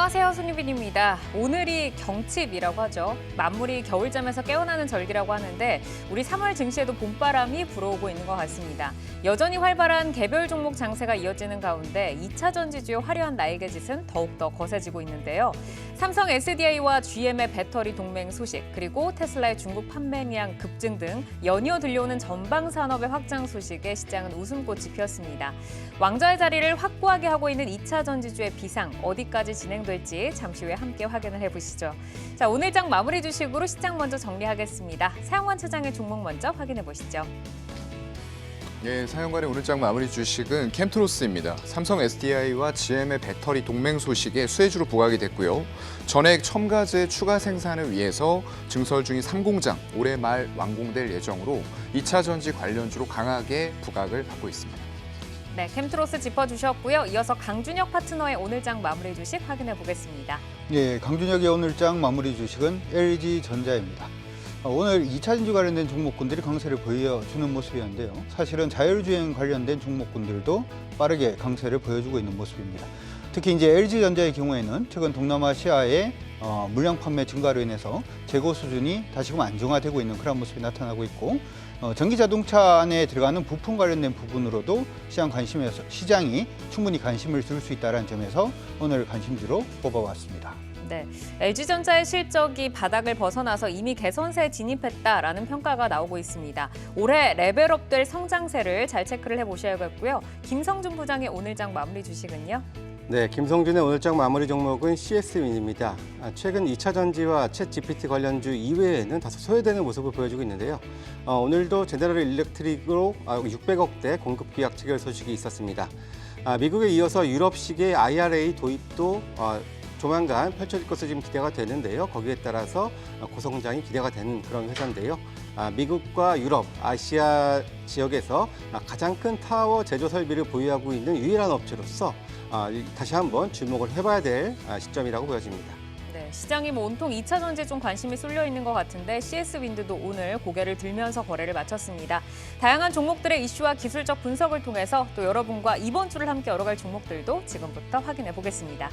안녕하세요, 손유빈입니다. 오늘이 경칩이라고 하죠. 만물이 겨울잠에서 깨어나는 절기라고 하는데 우리 3월 증시에도 봄바람이 불어오고 있는 것 같습니다. 여전히 활발한 개별 종목 장세가 이어지는 가운데 2차 전지주의 화려한 날개짓은 더욱더 거세지고 있는데요. 삼성 SDI와 GM의 배터리 동맹 소식, 그리고 테슬라의 중국 판매량 급증 등 연이어 들려오는 전방 산업의 확장 소식에 시장은 웃음꽃이 피었습니다. 왕좌의 자리를 확고하게 하고 있는 2차 전지주의 비상, 어디까지 진행될지 잠시 후에 함께 확인을 해보시죠. 자, 오늘 장 마무리 주식으로 시장 먼저 정리하겠습니다. 사영관 차장의 종목 먼저 확인해 보시죠. 예, 사영관의 오늘장 마무리 주식은 캠트로스입니다. 삼성 SDI와 GM의 배터리 동맹 소식에 수혜주로 부각이 됐고요. 전액 첨가제 추가 생산을 위해서 증설 중인 3공장 올해 말 완공될 예정으로 2차 전지 관련주로 강하게 부각을 받고 있습니다. 네, 캠트로스 짚어주셨고요. 이어서 강준혁 파트너의 오늘장 마무리 주식 확인해 보겠습니다. 예, 강준혁의 오늘장 마무리 주식은 LG전자입니다. 오늘 2차 전지 관련된 종목군들이 강세를 보여주는 모습이었는데요. 사실은 자율주행 관련된 종목군들도 빠르게 강세를 보여주고 있는 모습입니다. 특히 이제 LG전자의 경우에는 최근 동남아시아의 물량 판매 증가로 인해서 재고 수준이 다시금 안정화되고 있는 그런 모습이 나타나고 있고, 전기 자동차 안에 들어가는 부품 관련된 부분으로도 시장이 충분히 관심을 줄 수 있다는 점에서 오늘 관심주로 뽑아왔습니다. 네, LG전자의 실적이 바닥을 벗어나서 이미 개선세에 진입했다라는 평가가 나오고 있습니다. 올해 레벨업될 성장세를 잘 체크를 해보셔야겠고요. 김성준 부장의 오늘장 마무리 주식은요? 네, 김성준의 오늘장 마무리 종목은 CS윈입니다. 최근 2차 전지와 챗 GPT 관련주 이외에는 다소 소외되는 모습을 보여주고 있는데요. 오늘도 제너럴 일렉트릭으로 600억대 공급 계약 체결 소식이 있었습니다. 미국에 이어서 유럽식의 IRA 도입도 조만간 펼쳐질 것으로 지금 기대가 되는데요. 거기에 따라서 고성장이 기대가 되는 그런 회사인데요. 미국과 유럽, 아시아 지역에서 가장 큰 타워 제조 설비를 보유하고 있는 유일한 업체로서 다시 한번 주목을 해봐야 될 시점이라고 보여집니다. 네, 시장이 온통 2차 전지에 좀 관심이 쏠려 있는 것 같은데 CS윈드도 오늘 고개를 들면서 거래를 마쳤습니다. 다양한 종목들의 이슈와 기술적 분석을 통해서 또 여러분과 이번 주를 함께 열어갈 종목들도 지금부터 확인해 보겠습니다.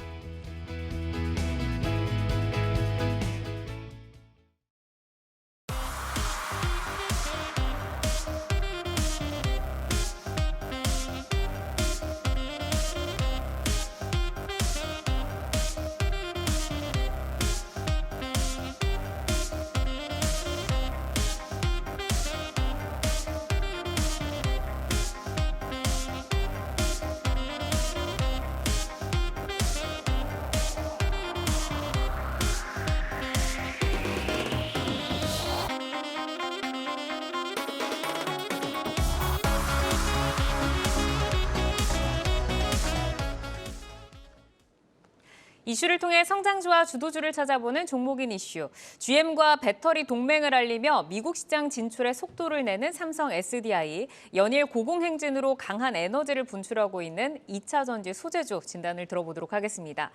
이슈를 통해 성장주와 주도주를 찾아보는 종목인 이슈. GM과 배터리 동맹을 알리며 미국 시장 진출에 속도를 내는 삼성 SDI, 연일 고공행진으로 강한 에너지를 분출하고 있는 2차 전지 소재주 진단을 들어보도록 하겠습니다.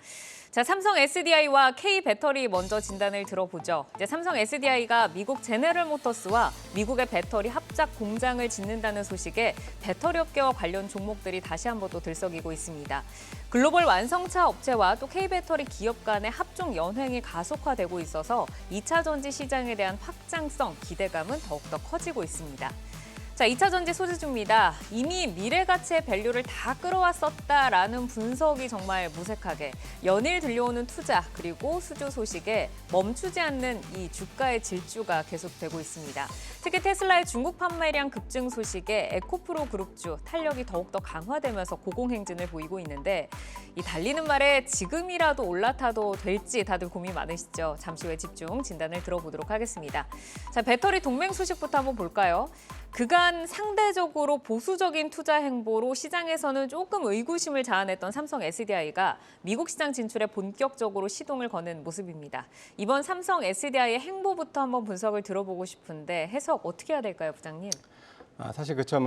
자, 삼성 SDI와 K 배터리 먼저 진단을 들어보죠. 이제 삼성 SDI가 미국 제네럴 모터스와 미국의 배터리 합작 공장을 짓는다는 소식에 배터리 업계와 관련 종목들이 다시 한번 또 들썩이고 있습니다. 글로벌 완성차 업체와 또 K배터리 기업 간의 합종 연횡이 가속화되고 있어서 2차 전지 시장에 대한 확장성, 기대감은 더욱더 커지고 있습니다. 자, 2차 전지 소재주입니다. 이미 미래 가치의 밸류를 다 끌어왔었다라는 분석이 정말 무색하게 연일 들려오는 투자 그리고 수주 소식에 멈추지 않는 이 주가의 질주가 계속되고 있습니다. 특히 테슬라의 중국 판매량 급증 소식에 에코프로 그룹주 탄력이 더욱더 강화되면서 고공행진을 보이고 있는데 이 달리는 말에 지금이라도 올라타도 될지 다들 고민 많으시죠? 잠시 후에 집중 진단을 들어보도록 하겠습니다. 자, 배터리 동맹 소식부터 한번 볼까요? 그간 상대적으로 보수적인 투자 행보로 시장에서는 조금 의구심을 자아냈던 삼성 SDI가 미국 시장 진출에 본격적으로 시동을 거는 모습입니다. 이번 삼성 SDI의 행보부터 한번 분석을 들어보고 싶은데 해석 어떻게 해야 될까요, 부장님? 사실 그렇죠.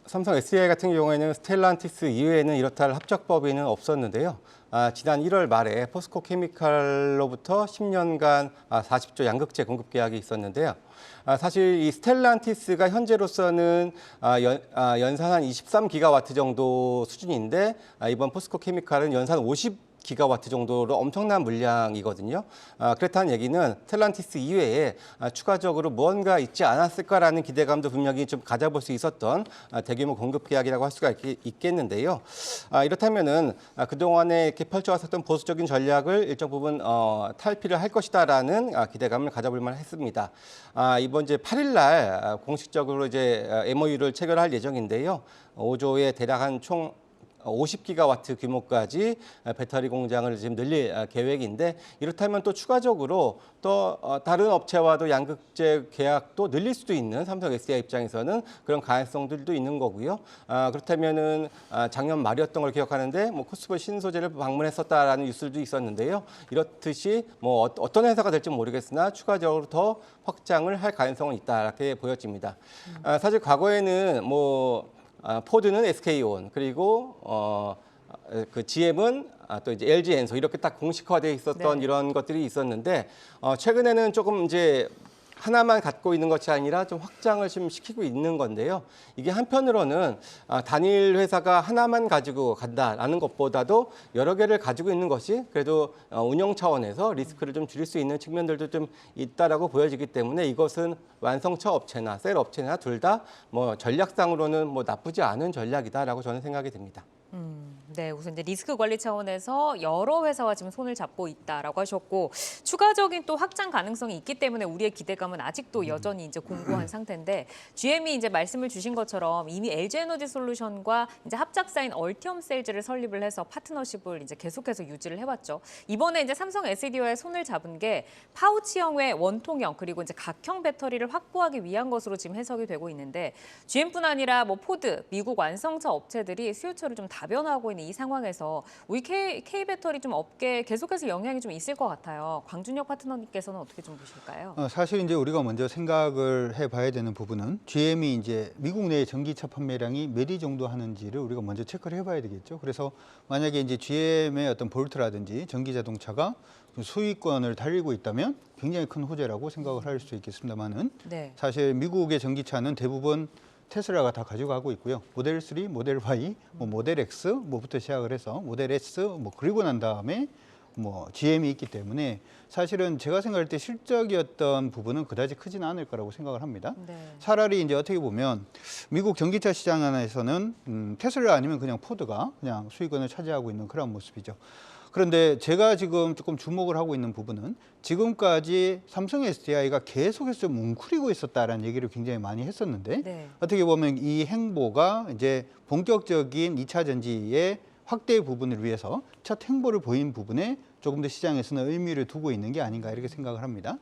삼성 SDI 같은 경우에는 스텔란티스 이외에는 이렇다 할 합작 법인은 없었는데요. 지난 1월 말에 포스코 케미칼로부터 10년간 40조 양극재 공급 계약이 있었는데요. 사실 이 스텔란티스가 현재로서는 연산 한 23기가와트 정도 수준인데 이번 포스코 케미칼은 연산 50 기가와트 정도로 엄청난 물량이거든요. 그렇다는 얘기는 스텔란티스 이외에 추가적으로 무언가 있지 않았을까라는 기대감도 분명히 좀 가져볼 수 있었던 대규모 공급 계약이라고 할 수가 있겠는데요. 이렇다면은 그동안에 이렇게 펼쳐왔었던 보수적인 전략을 일정 부분 탈피를 할 것이다라는 기대감을 가져볼 만했습니다. 이번 이제 8일 날 공식적으로 이제 MOU를 체결할 예정인데요. 5조에 대략 한 총 50기가와트 규모까지 배터리 공장을 지금 늘릴 계획인데, 이렇다면 또 추가적으로 또 다른 업체와도 양극재 계약도 늘릴 수도 있는 삼성 SDI 입장에서는 그런 가능성들도 있는 거고요. 그렇다면은 작년 말이었던 걸 기억하는데 뭐 코스모 신소재를 방문했었다라는 뉴스도 있었는데요. 이렇듯이 뭐 어떤 회사가 될지 모르겠으나 추가적으로 더 확장을 할 가능성은 있다, 이렇게 보여집니다. 사실 과거에는 뭐 포드는 SK온, 그리고 그 GM은 또 이제 LG 엔소, 이렇게 딱 공식화되어 있었던 이런 것들이 있었는데, 최근에는 조금 이제 하나만 갖고 있는 것이 아니라 좀 확장을 좀 시키고 있는 건데요. 이게 한편으로는 단일 회사가 하나만 가지고 간다라는 것보다도 여러 개를 가지고 있는 것이 그래도 운영 차원에서 리스크를 좀 줄일 수 있는 측면들도 좀 있다라고 보여지기 때문에, 이것은 완성차 업체나 셀 업체나 둘 다 뭐 전략상으로는 뭐 나쁘지 않은 전략이다라고 저는 생각이 듭니다. 네, 우선 이제 리스크 관리 차원에서 여러 회사와 지금 손을 잡고 있다라고 하셨고, 추가적인 또 확장 가능성이 있기 때문에 우리의 기대감은 아직도 여전히 이제 공고한 상태인데, GM이 이제 말씀을 주신 것처럼 이미 LG 에너지 솔루션과 이제 합작사인 얼티엄 셀즈를 설립을 해서 파트너십을 이제 계속해서 유지를 해왔죠. 이번에 이제 삼성 SDI와의 손을 잡은 게 파우치형의 원통형 그리고 이제 각형 배터리를 확보하기 위한 것으로 지금 해석이 되고 있는데, GM뿐 아니라 뭐 포드, 미국 완성차 업체들이 수요처를 좀 다변화하고 있는 이 상황에서 우리 K배터리 좀 업계에 계속해서 영향이 좀 있을 것 같아요. 광준혁 파트너님께서는 어떻게 좀 보실까요? 사실 이제 우리가 먼저 생각을 해봐야 되는 부분은 GM이 이제 미국 내 전기차 판매량이 몇 위 정도 하는지를 우리가 먼저 체크를 해봐야 되겠죠. 그래서 만약에 이제 GM의 어떤 볼트라든지 전기 자동차가 수익권을 달리고 있다면 굉장히 큰 호재라고 생각을 할 수 있겠습니다만은, 사실 미국의 전기차는 대부분 테슬라가 다 가져가고 있고요. 모델 3, 모델 Y, 뭐 모델 X 뭐부터 시작을 해서 모델 S 뭐 그리고 난 다음에 뭐 GM이 있기 때문에 사실은 제가 생각할 때 실적이었던 부분은 그다지 크지는 않을 거라고 생각을 합니다. 차라리 이제 어떻게 보면 미국 전기차 시장 안에서는 테슬라 아니면 그냥 포드가 그냥 수익권을 차지하고 있는 그런 모습이죠. 그런데 제가 지금 조금 주목을 하고 있는 부분은 지금까지 삼성 SDI가 계속해서 좀 뭉클이고 있었다라는 얘기를 굉장히 많이 했었는데, 어떻게 보면 이 행보가 이제 본격적인 2차 전지의 확대 부분을 위해서 첫 행보를 보인 부분에 조금 더 시장에서는 의미를 두고 있는 게 아닌가, 이렇게 생각을 합니다.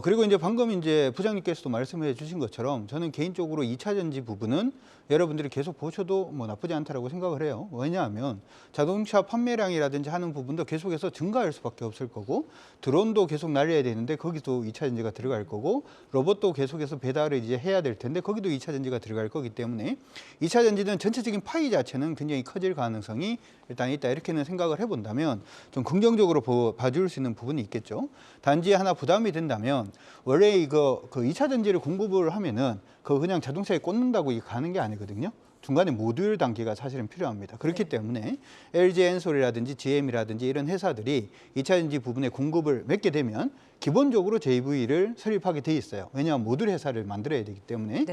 그리고 이제 방금 이제 부장님께서도 말씀해 주신 것처럼 저는 개인적으로 2차 전지 부분은 여러분들이 계속 보셔도 뭐 나쁘지 않다라고 생각을 해요. 왜냐하면 자동차 판매량이라든지 하는 부분도 계속해서 증가할 수밖에 없을 거고, 드론도 계속 날려야 되는데 거기도 2차 전지가 들어갈 거고, 로봇도 계속해서 배달을 이제 해야 될 텐데 거기도 2차 전지가 들어갈 거기 때문에 2차 전지는 전체적인 파이 자체는 굉장히 커질 가능성이 일단 있다, 이렇게는 생각을 해본다면 좀 긍정적으로 봐줄 수 있는 부분이 있겠죠. 단지 하나 부담이 된다면, 원래 이거 그 2차 전지를 공급을 하면은 그거 그냥 자동차에 꽂는다고 이게 가는 게 아니거든요. 중간에 모듈 단계가 사실은 필요합니다. 그렇기 때문에 LG 엔솔이라든지 GM이라든지 이런 회사들이 2차 전지 부분에 공급을 맺게 되면 기본적으로 JV를 설립하게 돼 있어요. 왜냐하면 모듈 회사를 만들어야 되기 때문에.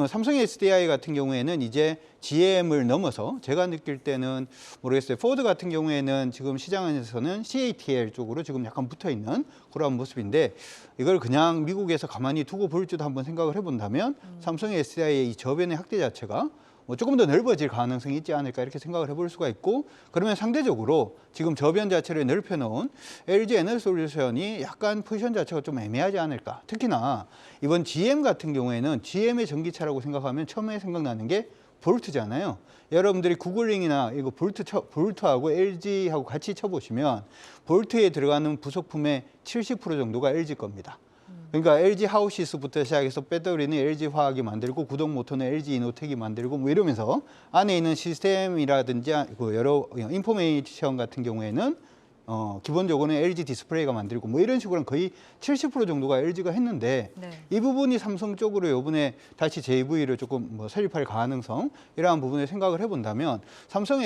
삼성 SDI 같은 경우에는 이제 GM을 넘어서 제가 느낄 때는 모르겠어요. 포드 같은 경우에는 지금 시장에서는 CATL 쪽으로 지금 약간 붙어 있는 그런 모습인데, 이걸 그냥 미국에서 가만히 두고 볼 줄도 한번 생각을 해본다면 삼성 SDI의 이 저변의 확대 자체가 뭐 조금 더 넓어질 가능성이 있지 않을까, 이렇게 생각을 해볼 수가 있고, 그러면 상대적으로 지금 저변 자체를 넓혀놓은 LG 에너솔루션이 약간 포지션 자체가 좀 애매하지 않을까. 특히나 이번 GM 같은 경우에는 GM의 전기차라고 생각하면 처음에 생각나는 게 볼트잖아요. 여러분들이 구글링이나 이거 볼트하고 LG하고 같이 쳐보시면 볼트에 들어가는 부속품의 70% 정도가 LG 겁니다. 그러니까 LG 하우시스부터 시작해서 배터리는 LG 화학이 만들고 구동 모터는 LG 이노텍이 만들고 뭐 이러면서 안에 있는 시스템이라든지 그 여러 인포메이션 같은 경우에는 기본적으로는 LG 디스플레이가 만들고 뭐 이런 식으로는 거의 70% 정도가 LG가 했는데 네. 이 부분이 삼성 쪽으로 이번에 다시 JV를 조금 뭐 설립할 가능성 이러한 부분을 생각을 해본다면 삼성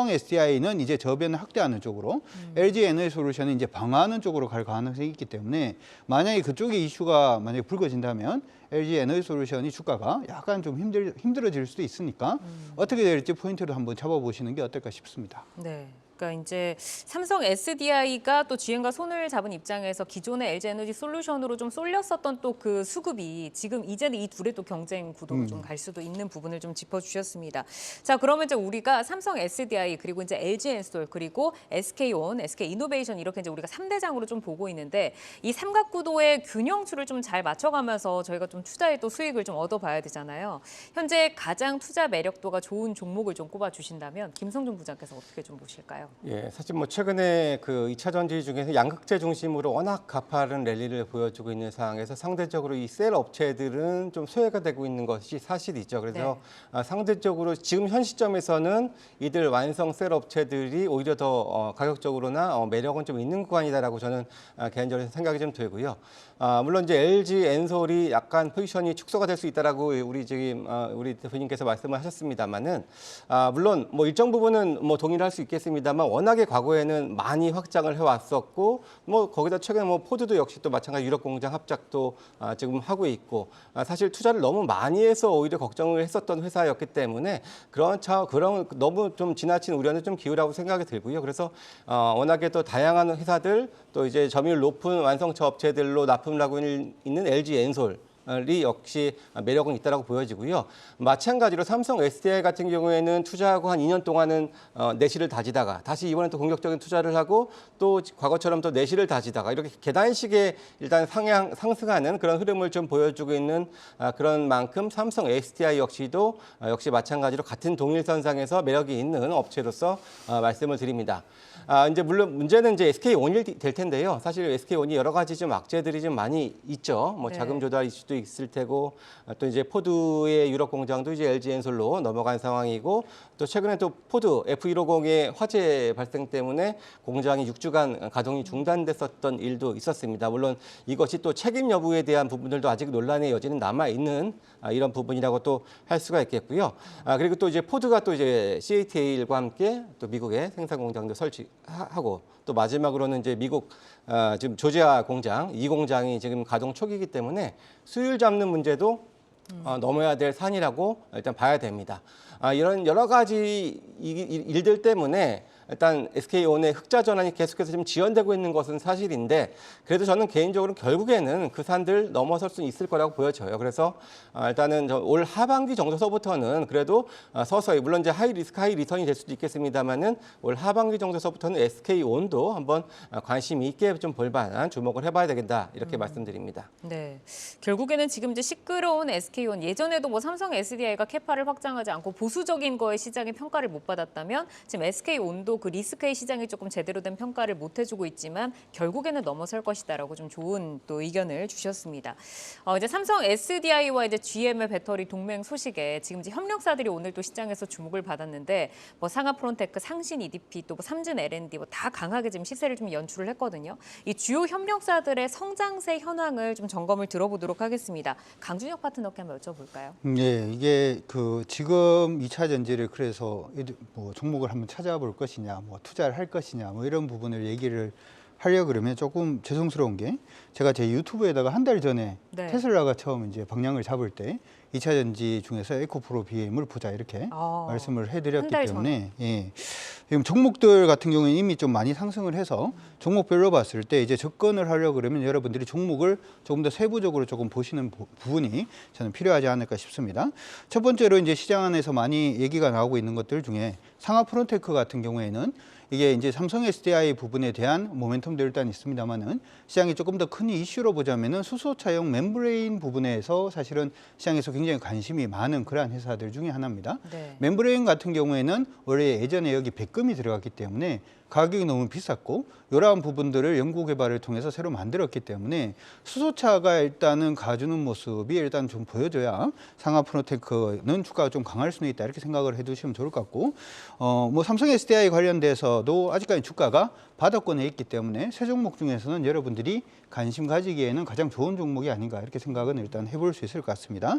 SDI는 이제 저변을 확대하는 쪽으로 LG 에너지솔루션은 이제 방어하는 쪽으로 갈 가능성이 있기 때문에 만약에 그쪽의 이슈가 만약에 불거진다면 LG 에너지솔루션이 주가가 약간 좀 힘들어질 수도 있으니까 어떻게 될지 포인트를 한번 잡아보시는 게 어떨까 싶습니다. 네. 그러니까 이제 삼성 SDI가 또 GM과 손을 잡은 입장에서 기존의 LG 에너지 솔루션으로 좀 쏠렸었던 또 그 수급이 지금 이제는 이 둘의 또 경쟁 구도로 좀 갈 수도 있는 부분을 좀 짚어주셨습니다. 자, 그러면 이제 우리가 삼성 SDI 그리고 이제 LG 엔솔 그리고 SK온, SK이노베이션 이렇게 이제 우리가 3대장으로 좀 보고 있는데 이 삼각구도의 균형추를 좀 잘 맞춰가면서 저희가 좀 투자에 또 수익을 좀 얻어봐야 되잖아요. 현재 가장 투자 매력도가 좋은 종목을 좀 꼽아주신다면 김성준 부장께서 어떻게 좀 보실까요? 예, 사실 뭐 최근에 그 2차 전지 중에서 양극재 중심으로 워낙 가파른 랠리를 보여주고 있는 상황에서 상대적으로 이 셀 업체들은 좀 소외가 되고 있는 것이 사실이죠. 그래서 상대적으로 지금 현 시점에서는 이들 완성 셀 업체들이 오히려 더 가격적으로나 매력은 좀 있는 구간이다라고 저는 개인적으로 생각이 좀 들고요. 물론 이제 LG 엔솔이 약간 포지션이 축소가 될 수 있다라고 우리 지금 우리 대표님께서 말씀을 하셨습니다만은 물론 뭐 일정 부분은 뭐 동의를 할 수 있겠습니다만 워낙에 과거에는 많이 확장을 해왔었고 뭐 거기다 최근에 뭐 포드도 역시 또 마찬가지 유럽 공장 합작도 지금 하고 있고 사실 투자를 너무 많이 해서 오히려 걱정을 했었던 회사였기 때문에 그런 너무 좀 지나친 우려는 좀 기우라고 생각이 들고요. 그래서 워낙에 또 다양한 회사들 또 이제 점유율 높은 완성차 업체들로 납품을 하고 있는 LG 엔솔 이 역시 매력은 있다라고 보여지고요. 마찬가지로 삼성 SDI 같은 경우에는 투자하고 한 2년 동안은 내실을 다지다가 다시 이번에 또 공격적인 투자를 하고 또 과거처럼 또 내실을 다지다가 이렇게 계단식의 일단 상승하는 그런 흐름을 좀 보여주고 있는 그런 만큼 삼성 SDI 역시도 역시 마찬가지로 같은 동일선상에서 매력이 있는 업체로서 말씀을 드립니다. 이제 물론 문제는 이제 SK온이 될 텐데요. 사실 SK온이 여러 가지 좀 악재들이 좀 많이 있죠. 뭐 자금 조달 이슈도 있을 테고 또 이제 포드의 유럽 공장도 이제 LG 엔솔로 넘어간 상황이고 또 최근에 또 포드 F150의 화재 발생 때문에 공장이 6주간 가동이 중단됐었던 일도 있었습니다. 물론 이것이 또 책임 여부에 대한 부분들도 아직 논란의 여지는 남아 있는 이런 부분이라고 또 할 수가 있겠고요. 그리고 또 이제 포드가 또 이제 CATL과 함께 또 미국의 생산 공장도 설치하고 또 마지막으로는 이제 미국 지금 조지아 공장 이 공장이 지금 가동 초기이기 때문에 수율 잡는 문제도 넘어야 될 산이라고 일단 봐야 됩니다. 이런 여러 가지 일들 때문에 일단 SK온의 흑자 전환이 계속해서 지금 지연되고 있는 것은 사실인데 그래도 저는 개인적으로 결국에는 그 산들 넘어설 수 있을 거라고 보여져요. 그래서 일단은 올 하반기 정도서부터는 그래도 서서히 물론 이제 하이 리스크 하이 리턴이 될 수도 있겠습니다만은 올 하반기 정도서부터는 SK온도 한번 관심 있게 좀 볼만한 주목을 해봐야 되겠다 이렇게 말씀드립니다. 네, 결국에는 지금 이제 시끄러운 SK온 예전에도 뭐 삼성 SDI가 캐파를 확장하지 않고 보수적인 거에 시장의 평가를 못 받았다면 지금 SK온도 그 리스크의 시장이 조금 제대로 된 평가를 못 해주고 있지만 결국에는 넘어설 것이다라고 좀 좋은 또 의견을 주셨습니다. 이제 삼성 SDI와 이제 GM의 배터리 동맹 소식에 지금 이제 협력사들이 오늘 또 시장에서 주목을 받았는데 뭐 상하프론테크, 상신 EDP 또 뭐 삼진 L&D 뭐 다 강하게 지금 시세를 좀 연출을 했거든요. 이 주요 협력사들의 성장세 현황을 좀 점검을 들어보도록 하겠습니다. 강준혁 파트너께 한번 여쭤볼까요? 네, 이게 그 지금 2차 전지를 그래서 뭐 종목을 한번 찾아볼 것이냐, 뭐 투자를 할 것이냐, 뭐 이런 부분을 얘기를 하려고 그러면 조금 죄송스러운 게 제가 제 유튜브에다가 한 달 전에 테슬라가 처음 이제 방향을 잡을 때 2차 전지 중에서 에코프로 BM을 보자 이렇게 말씀을 해드렸기 때문에 지금 종목들 같은 경우는 이미 좀 많이 상승을 해서 종목별로 봤을 때 이제 접근을 하려고 그러면 여러분들이 종목을 조금 더 세부적으로 조금 보시는 부분이 저는 필요하지 않을까 싶습니다. 첫 번째로 이제 시장 안에서 많이 얘기가 나오고 있는 것들 중에 상하프론테크 같은 경우에는 이게 이제 삼성 SDI 부분에 대한 모멘텀도 일단 있습니다만은 시장이 조금 더 큰 이슈로 보자면은 수소차용 멤브레인 부분에서 사실은 시장에서 굉장히 관심이 많은 그러한 회사들 중에 하나입니다. 멤브레인 같은 경우에는 원래 예전에 여기 백금이 들어갔기 때문에 가격이 너무 비쌌고 이러한 부분들을 연구개발을 통해서 새로 만들었기 때문에 수소차가 일단은 가주는 모습이 일단 좀 보여줘야 상하프로테크는 주가가 좀 강할 수는 있다 이렇게 생각을 해두시면 좋을 것 같고 뭐 삼성 SDI 관련돼서도 아직까지 주가가 바닥권에 있기 때문에 세 종목 중에서는 여러분들이 관심 가지기에는 가장 좋은 종목이 아닌가 이렇게 생각은 일단 해볼 수 있을 것 같습니다.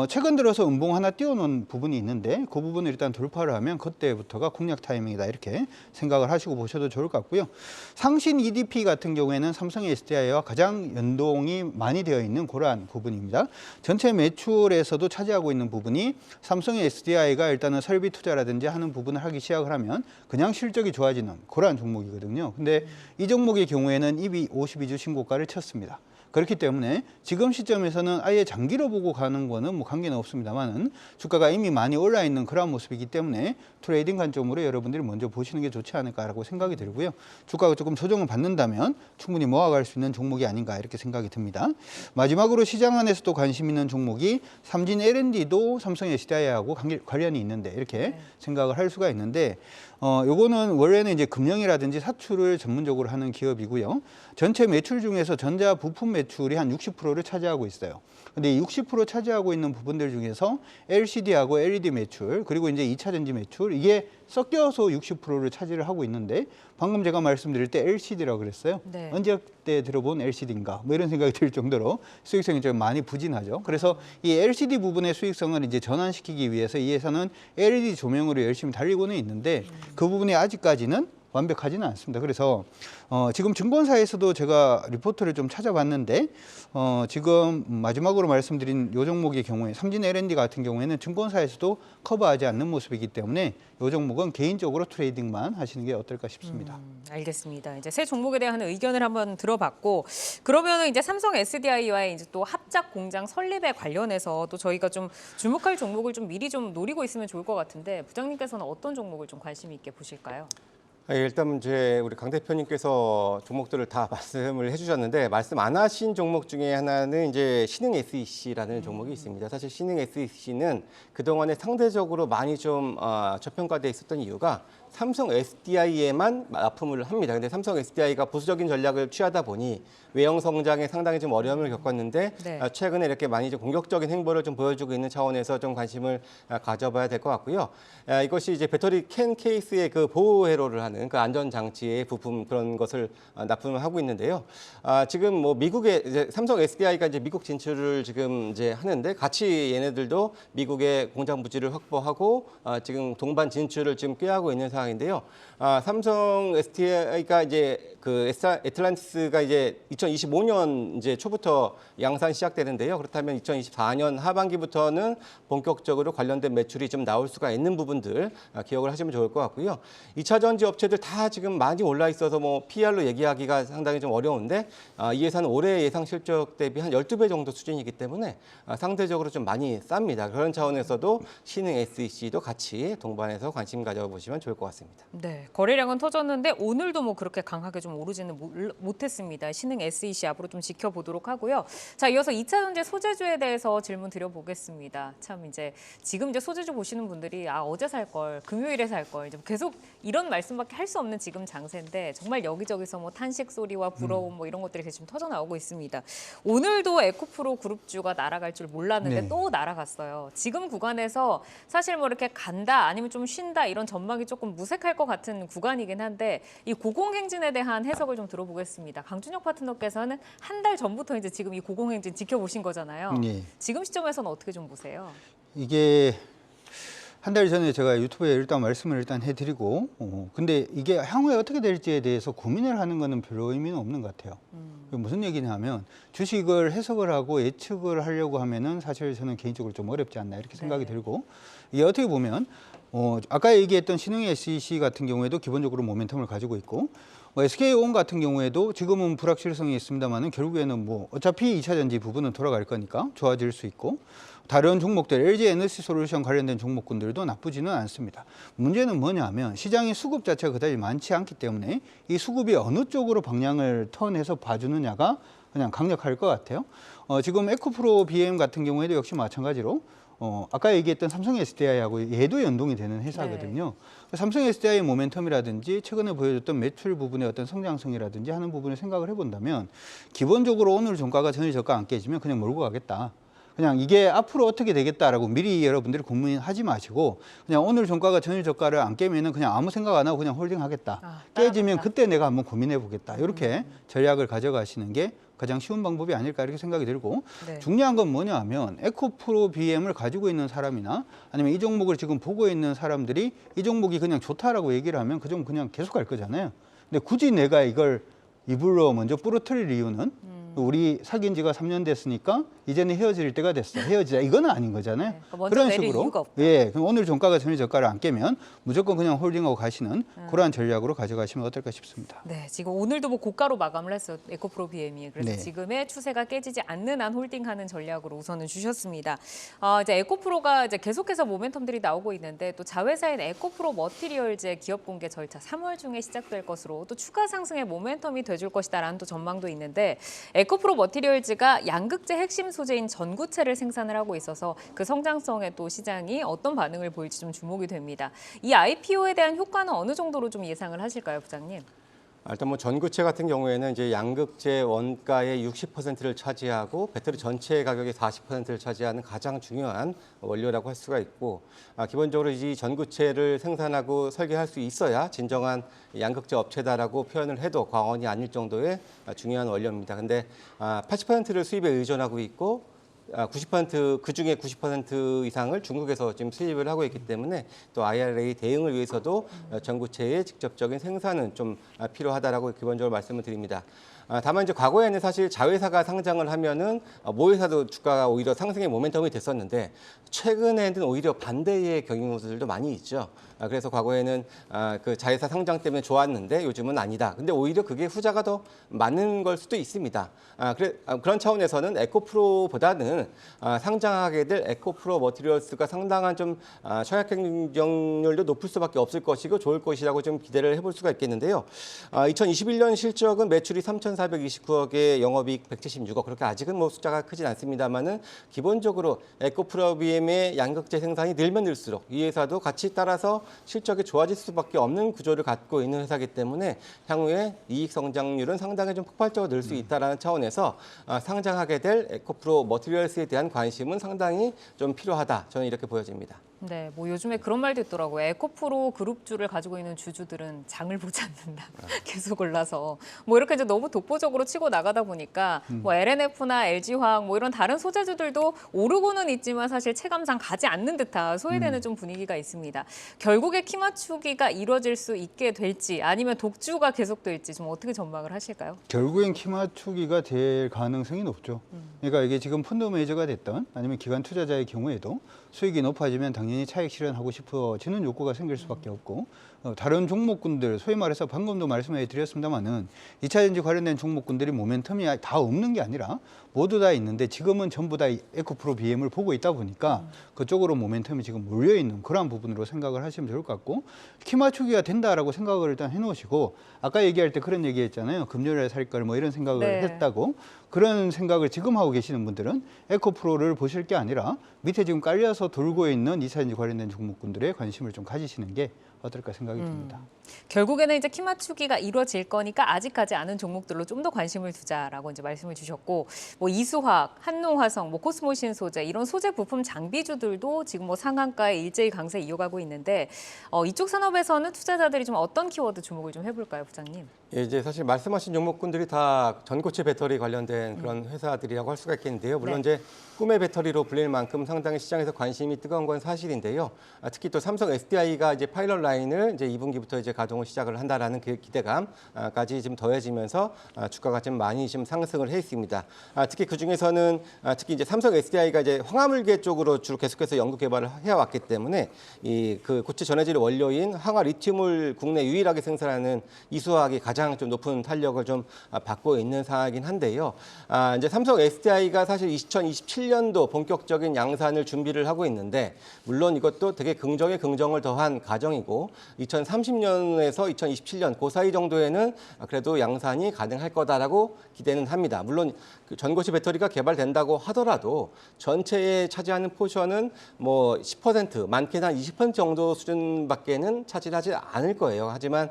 최근 들어서 음봉 하나 띄워놓은 부분이 있는데 그 부분을 일단 돌파를 하면 그때부터가 공략 타이밍이다 이렇게 생각을 하시고 보셔도 좋을 것 같고요. 상신 EDP 같은 경우에는 삼성 SDI와 가장 연동이 많이 되어 있는 그러한 부분입니다. 전체 매출에서도 차지하고 있는 부분이 삼성 SDI가 일단은 설비 투자라든지 하는 부분을 하기 시작을 하면 그냥 실적이 좋아지는 그러한 종목이거든요. 근데 이 종목의 경우에는 이미 52주 신고가를 쳤습니다. 그렇기 때문에 지금 시점에서는 아예 장기로 보고 가는 거는 뭐 관계는 없습니다만은 주가가 이미 많이 올라 있는 그런 모습이기 때문에 트레이딩 관점으로 여러분들이 먼저 보시는 게 좋지 않을까라고 생각이 들고요. 주가가 조금 조정을 받는다면 충분히 모아갈 수 있는 종목이 아닌가 이렇게 생각이 듭니다. 마지막으로 시장 안에서도 관심 있는 종목이 삼진 L&D도 삼성 SDI하고 관련이 있는데 이렇게 생각을 할 수가 있는데 요거는 원래는 이제 금융이라든지 사출을 전문적으로 하는 기업이고요. 전체 매출 중에서 전자 부품 매출이 한 60%를 차지하고 있어요. 근데 이 60% 차지하고 있는 부분들 중에서 LCD하고 LED 매출, 그리고 이제 2차 전지 매출, 이게 섞여서 60%를 차지를 하고 있는데 방금 제가 말씀드릴 때 LCD라고 그랬어요. 네. 언제 때 들어본 LCD인가? 뭐 이런 생각이 들 정도로 수익성이 좀 많이 부진하죠. 그래서 이 LCD 부분의 수익성을 이제 전환시키기 위해서 이 회사는 LED 조명으로 열심히 달리고는 있는데 그 부분이 아직까지는 완벽하지는 않습니다. 그래서 지금 증권사에서도 제가 리포트를 좀 찾아봤는데 지금 마지막으로 말씀드린 요 종목의 경우에 삼진 L&D 같은 경우에는 증권사에서도 커버하지 않는 모습이기 때문에 요 종목은 개인적으로 트레이딩만 하시는 게 어떨까 싶습니다. 알겠습니다. 이제 새 종목에 대한 의견을 한번 들어봤고 그러면은 이제 삼성 SDI와의 이제 또 합작 공장 설립에 관련해서 또 저희가 좀 주목할 종목을 좀 미리 좀 노리고 있으면 좋을 것 같은데 부장님께서는 어떤 종목을 좀 관심 있게 보실까요? 일단 이제 우리 강 대표님께서 종목들을 다 말씀을 해주셨는데 말씀 안 하신 종목 중에 하나는 이제 신흥 SEC라는 종목이 있습니다. 사실 신흥 SEC는 그동안에 상대적으로 많이 좀 저평가돼 있었던 이유가 삼성 SDI에만 납품을 합니다. 근데 삼성 SDI가 보수적인 전략을 취하다 보니 외형 성장에 상당히 좀 어려움을 겪었는데 네. 최근에 이렇게 많이 좀 공격적인 행보를 좀 보여주고 있는 차원에서 좀 관심을 가져봐야 될 것 같고요. 이것이 이제 배터리 캔 케이스의 그 보호 회로를 하는 그 안전 장치의 부품 그런 것을 납품을 하고 있는데요. 지금 뭐 미국의 이제 삼성 SDI가 이제 미국 진출을 지금 이제 하는데 같이 얘네들도 미국의 공장 부지를 확보하고 지금 동반 진출을 지금 꾀하고 있는 상황인데요. 삼성 SDI가 이제 그 애틀란티스가 이제 2025년 이제 초부터 양산 시작되는데요. 그렇다면 2024년 하반기부터는 본격적으로 관련된 매출이 좀 나올 수가 있는 부분들 기억을 하시면 좋을 것 같고요. 2차 전지 업체들 다 지금 많이 올라 있어서 뭐 PR로 얘기하기가 상당히 좀 어려운데 이 회사는 올해 예상 실적 대비 한 12배 정도 수준이기 때문에 상대적으로 좀 많이 쌉니다. 그런 차원에서도 신흥 SEC도 같이 동반해서 관심 가져보시면 좋을 것 같습니다. 네, 거래량은 터졌는데 오늘도 뭐 그렇게 강하게 좀 오르지는 못했습니다. 신흥 SEC 앞으로 좀 지켜보도록 하고요. 자, 이어서 2차 전지 소재주에 대해서 질문 드려보겠습니다. 참 이제 지금 이제 소재주 보시는 분들이 어제 살 걸, 금요일에 살 걸, 이제 계속 이런 말씀밖에 할 수 없는 지금 장세인데 정말 여기저기서 뭐 탄식 소리와 부러움 뭐 이런 것들이 지금 터져 나오고 있습니다. 오늘도 에코프로 그룹주가 날아갈 줄 몰랐는데 네. 또 날아갔어요. 지금 구간에서 사실 뭐 이렇게 간다 아니면 좀 쉰다 이런 전망이 조금 무색할 것 같은 구간이긴 한데 이 고공행진에 대한 해석을 좀 들어보겠습니다. 강준혁 파트너께서는 한 달 전부터 이제 지금 이 고공행진 지켜보신 거잖아요. 네. 지금 시점에서는 어떻게 좀 보세요? 이게 한 달 전에 제가 유튜브에 일단 말씀을 일단 해드리고 근데 이게 향후에 어떻게 될지에 대해서 고민을 하는 거는 별로 의미는 없는 것 같아요. 무슨 얘기냐면 주식을 해석을 하고 예측을 하려고 하면은 사실 저는 개인적으로 좀 어렵지 않나 이렇게 생각이 들고 이게 어떻게 보면 아까 얘기했던 신흥 SEC 같은 경우에도 기본적으로 모멘텀을 가지고 있고 SK온 같은 경우에도 지금은 불확실성이 있습니다만은 결국에는 뭐 어차피 2차 전지 부분은 돌아갈 거니까 좋아질 수 있고 다른 종목들 LG 에너지 솔루션 관련된 종목군들도 나쁘지는 않습니다. 문제는 뭐냐면 시장의 수급 자체가 그다지 많지 않기 때문에 이 수급이 어느 쪽으로 방향을 턴해서 봐주느냐가 그냥 강력할 것 같아요. 지금 에코프로 BM 같은 경우에도 역시 마찬가지로 아까 얘기했던 삼성 SDI하고 얘도 연동이 되는 회사거든요. 삼성 SDI의 모멘텀이라든지 최근에 보여줬던 매출 부분의 어떤 성장성이라든지 하는 부분을 생각을 해본다면 기본적으로 오늘 종가가 전일 저가 안 깨지면 그냥 몰고 가겠다. 그냥 이게 앞으로 어떻게 되겠다라고 미리 여러분들이 고민하지 마시고 그냥 오늘 종가가 전일 저가를 안 깨면은 그냥 아무 생각 안 하고 그냥 홀딩하겠다. 깨지면 그때 내가 한번 고민해 보겠다. 이렇게 전략을 가져가시는 게 가장 쉬운 방법이 아닐까 이렇게 생각이 들고 네. 중요한 중요한 건 뭐냐 하면 에코프로 BM을 가지고 있는 사람이나 아니면 이 종목을 지금 보고 있는 사람들이 이 종목이 그냥 좋다라고 얘기를 하면 그 종목 그냥 계속 갈 거잖아요. 근데 굳이 내가 이걸 이불로 먼저 부러뜨릴 이유는 우리 사귄 지가 3년 됐으니까 이제는 헤어질 때가 됐어. 헤어지자. 이거는 아닌 거잖아요. 그러니까 먼저 그런 내릴 식으로. 이유가 없다. 예. 그럼 오늘 종가가 전일 저가를 안 깨면 무조건 그냥 홀딩하고 가시는 그러한 전략으로 가져가시면 어떨까 싶습니다. 네, 지금 오늘도 뭐 고가로 마감을 했어요. 에코프로 BM이. 그래서 네. 지금의 추세가 깨지지 않는 한 홀딩하는 전략으로 우선은 주셨습니다. 이제 에코프로가 이제 계속해서 모멘텀들이 나오고 있는데 또 자회사인 에코프로 머티리얼즈의 기업 공개 절차 3월 중에 시작될 것으로 또 추가 상승의 모멘텀이 돼줄 것이다라는 또 전망도 있는데 에코프로 머티리얼즈가 양극재 핵심 소재인 전구체를 생산을 하고 있어서 그 성장성에 또 시장이 어떤 반응을 보일지 좀 주목이 됩니다. 이 IPO에 대한 효과는 어느 정도로 좀 예상을 하실까요, 부장님? 일단 뭐 전구체 같은 경우에는 이제 양극재 원가의 60%를 차지하고 배터리 전체 가격의 40%를 차지하는 가장 중요한 원료라고 할 수가 있고 기본적으로 이 전구체를 생산하고 설계할 수 있어야 진정한 양극재 업체다라고 표현을 해도 과언이 아닐 정도의 중요한 원료입니다. 근데 80%를 수입에 의존하고 있고 90% 그중에 90% 이상을 중국에서 지금 수입을 하고 있기 때문에 또 IRA 대응을 위해서도 전구체의 직접적인 생산은 좀 필요하다라고 기본적으로 말씀을 드립니다. 다만 이제 과거에는 사실 자회사가 상장을 하면은 모회사도 주가가 오히려 상승의 모멘텀이 됐었는데 최근에는 오히려 반대의 경향들도 많이 있죠. 그래서 과거에는 그 자회사 상장 때문에 좋았는데 요즘은 아니다. 근데 오히려 그게 후자가 더 많은 걸 수도 있습니다. 그런 차원에서는 에코프로보다는 상장하게 될 에코프로 머티리얼스가 상당한 좀 청약 경쟁률도 높을 수밖에 없을 것이고 좋을 것이라고 좀 기대를 해볼 수가 있겠는데요. 2021년 실적은 매출이 3,429억에 영업이익 176억. 그렇게 아직은 뭐 숫자가 크진 않습니다만은 기본적으로 에코프로 BM의 양극재 생산이 늘면 늘수록 이 회사도 같이 따라서 실적이 좋아질 수밖에 없는 구조를 갖고 있는 회사이기 때문에 향후에 이익 성장률은 상당히 좀 폭발적으로 늘 수 있다라는 차원에서 상장하게 될 에코프로 머티리얼스에 대한 관심은 상당히 좀 필요하다. 저는 이렇게 보여집니다. 네, 뭐 요즘에 그런 말도 있더라고요. 에코프로 그룹주를 가지고 있는 주주들은 장을 보지 않는다. 계속 올라서 뭐 이렇게 이제 너무 독보적으로 치고 나가다 보니까 뭐 LNF나 LG화학 뭐 이런 다른 소재주들도 오르고는 있지만 사실 체감상 가지 않는 듯한 소외되는 좀 분위기가 있습니다. 결국에 키 맞추기가 이루어질 수 있게 될지 아니면 독주가 계속될지 좀 어떻게 전망을 하실까요? 결국엔 키 맞추기가 될 가능성이 높죠. 그러니까 이게 지금 펀드 매니저가 됐던 아니면 기관 투자자의 경우에도 수익이 높아지면 당연히 차익 실현하고 싶어지는 욕구가 생길 수밖에 없고 다른 종목군들 소위 말해서 방금도 말씀해 드렸습니다마는 2차전지 관련된 종목군들이 모멘텀이 다 없는 게 아니라 모두 다 있는데 지금은 전부 다 에코프로 BM을 보고 있다 보니까 그쪽으로 모멘텀이 지금 몰려있는 그런 부분으로 생각을 하시면 좋을 것 같고 키 맞추기가 된다라고 생각을 일단 해놓으시고 아까 얘기할 때 그런 얘기했잖아요. 금요일에 살 걸 뭐 이런 생각을 네. 했다고 그런 생각을 지금 하고 계시는 분들은 에코프로를 보실 게 아니라 밑에 지금 깔려서 돌고 있는 2차전지 관련된 종목군들에 관심을 좀 가지시는 게 어떨까 생각이 듭니다. 결국에는 이제 키 맞추기가 이루어질 거니까 아직까지 아는 종목들로 좀 더 관심을 두자라고 이제 말씀을 주셨고 뭐 이수화학, 한농화성, 뭐 코스모신 소재 이런 소재 부품 장비주들도 지금 뭐 상한가에 일제히 강세 이어가고 있는데 이쪽 산업에서는 투자자들이 좀 어떤 키워드 주목을 좀 해볼까요, 부장님? 예, 이제 사실 말씀하신 종목군들이 다 전고체 배터리 관련된 그런 회사들이라고 할 수가 있겠는데요. 물론 네. 이제 꿈의 배터리로 불릴 만큼 상당히 시장에서 관심이 뜨거운 건 사실인데요. 특히 또 삼성 SDI가 이제 파일럿 라인을 이제 2분기부터 이제 가동을 시작을 한다라는 그 기대감까지 좀 더해지면서 주가가 좀 많이 좀 상승을 해 있습니다. 특히 그 중에서는 특히 이제 삼성 SDI가 이제 황화물계 쪽으로 주로 계속해서 연구 개발을 해왔기 때문에 이 그 고체 전해질 원료인 황화 리튬을 국내 유일하게 생산하는 이수화학이 가장 가장 좀 높은 탄력을 좀 받고 있는 상황이긴 한데요. 이제 삼성 SDI가 사실 2027년도 본격적인 양산을 준비를 하고 있는데 물론 이것도 되게 긍정에 긍정을 더한 과정이고 2030년에서 2027년 그 사이 정도에는 그래도 양산이 가능할 거다라고 기대는 합니다. 물론 그 전고체 배터리가 개발된다고 하더라도 전체에 차지하는 포션은 뭐 10% 많게는 한 20% 정도 수준밖에는 차지하지 않을 거예요. 하지만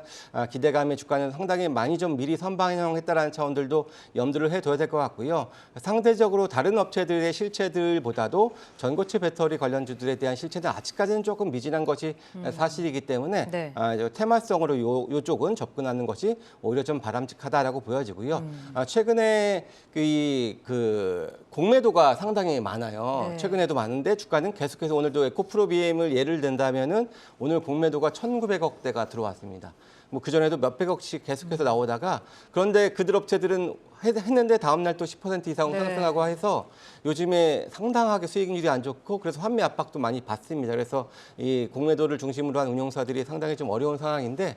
기대감의 주가는 상당히 많이 좀 미리 선방했다라는 차원들도 염두를 해둬야 될 것 같고요. 상대적으로 다른 업체들의 실체들보다도 전고체 배터리 관련주들에 대한 실체는 아직까지는 조금 미진한 것이 사실이기 때문에 네. 테마성으로 요쪽은 접근하는 것이 오히려 좀 바람직하다라고 보여지고요. 최근에 그 공매도가 상당히 많아요. 네. 최근에도 많은데 주가는 계속해서 오늘도 에코프로 BM을 예를 든다면은 오늘 공매도가 1,900억대가 들어왔습니다. 뭐 그전에도 몇백억씩 계속해서 나오다가 그런데 그들 업체들은 했는데 다음 날 또 10% 이상 네. 상승하고 해서 요즘에 상당하게 수익률이 안 좋고 그래서 환매 압박도 많이 받습니다. 그래서 이 공매도를 중심으로 한 운용사들이 상당히 좀 어려운 상황인데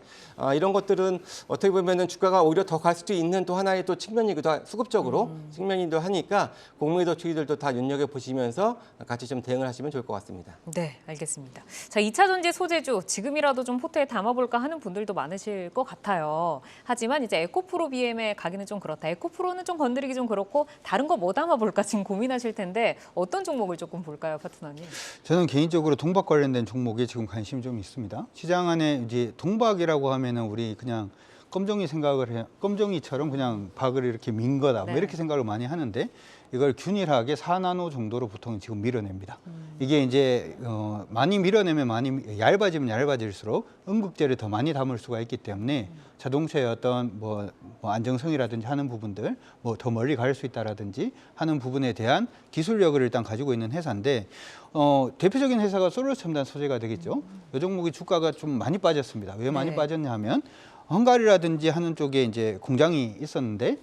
이런 것들은 어떻게 보면은 주가가 오히려 더 갈 수도 있는 또 하나의 또 측면이기도 수급적으로 측면이기도 하니까 공매도 추이들도 다 눈여겨 보시면서 같이 좀 대응을 하시면 좋을 것 같습니다. 네, 알겠습니다. 자, 2차 전지 소재주 지금이라도 좀 포트에 담아볼까 하는 분들도 많으실 것 같아요. 하지만 이제 에코프로 BM에 가기는 좀 그렇다. 에코프로는 좀 건드리기 좀 그렇고 다른 거 뭐 담아볼까 지금 고민하실 텐데 어떤 종목을 조금 볼까요, 파트너님? 저는 개인적으로 동박 관련된 종목에 지금 관심이 좀 있습니다. 시장 안에 이제 동박이라고 하면은 우리 그냥 껌종이 생각을 해요. 껌종이처럼 그냥 박을 이렇게 민 거다. 네. 뭐 이렇게 생각을 많이 하는데 이걸 균일하게 4나노 정도로 보통 지금 밀어냅니다. 이게 이제 많이 밀어내면 많이 얇아지면 얇아질수록 음극재를 더 많이 담을 수가 있기 때문에 자동차의 어떤 뭐 안정성이라든지 하는 부분들 뭐 더 멀리 갈 수 있다라든지 하는 부분에 대한 기술력을 일단 가지고 있는 회사인데 대표적인 회사가 솔로 첨단 소재가 되겠죠. 이 종목이 주가가 좀 많이 빠졌습니다. 왜 많이 네. 빠졌냐 하면 헝가리라든지 하는 쪽에 이제 공장이 있었는데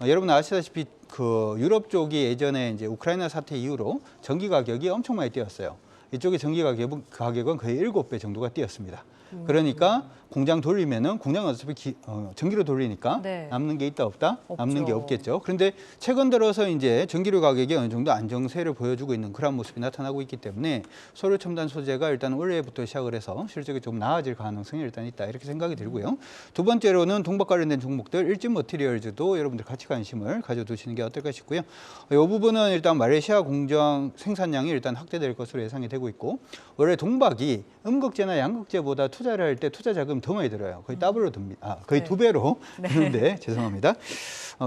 여러분 아시다시피 그 유럽 쪽이 예전에 이제 우크라이나 사태 이후로 전기 가격이 엄청 많이 뛰었어요. 이쪽의 전기 가격은 거의 7배 정도가 뛰었습니다. 그러니까 공장 돌리면은 공장은 어차피 전기로 돌리니까 네. 남는 게 있다 없다? 남는 게 없죠. 없겠죠. 그런데 최근 들어서 이제 전기료 가격이 어느 정도 안정세를 보여주고 있는 그런 모습이 나타나고 있기 때문에 소료 첨단 소재가 일단 올해부터 시작을 해서 실적이 좀 나아질 가능성이 일단 있다 이렇게 생각이 들고요. 두 번째로는 동박 관련된 종목들 일진 머티리얼즈도 여러분들 같이 관심을 가져두시는 게 어떨까 싶고요. 이 부분은 일단 말레이시아 공장 생산량이 일단 확대될 것으로 예상이 되고 있고 원래 동박이 음극재나 양극재보다 투자를 할 때 투자 자금이 더 많이 들어요. 거의 더블로 듭니다. 거의 네. 2배로 드는데 죄송합니다.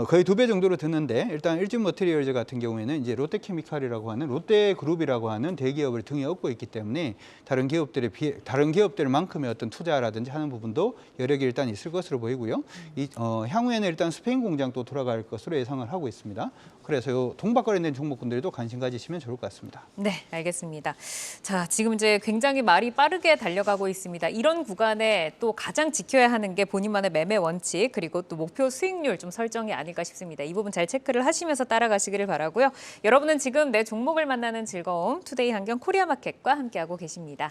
거의 2배 정도로 드는데 일단 일진 머티리얼즈 같은 경우에는 이제 롯데케미칼이라고 하는 롯데그룹이라고 하는 대기업을 등에 업고 있기 때문에 다른 기업들만큼의 어떤 투자라든지 하는 부분도 여력이 일단 있을 것으로 보이고요. 향후에는 일단 스페인 공장도 돌아갈 것으로 예상을 하고 있습니다. 그래서 요 동박 관련된 종목군들도 관심 가지시면 좋을 것 같습니다. 네, 알겠습니다. 자, 지금 이제 굉장히 말이 빠르게 달려가고 있습니다. 이런 구간에 또 가장 지켜야 하는 게 본인만의 매매 원칙 그리고 또 목표 수익률 좀 설정이 아닐까 싶습니다. 이 부분 잘 체크를 하시면서 따라가시기를 바라고요. 여러분은 지금 내 종목을 만나는 즐거움 투데이 한경 코리아마켓과 함께하고 계십니다.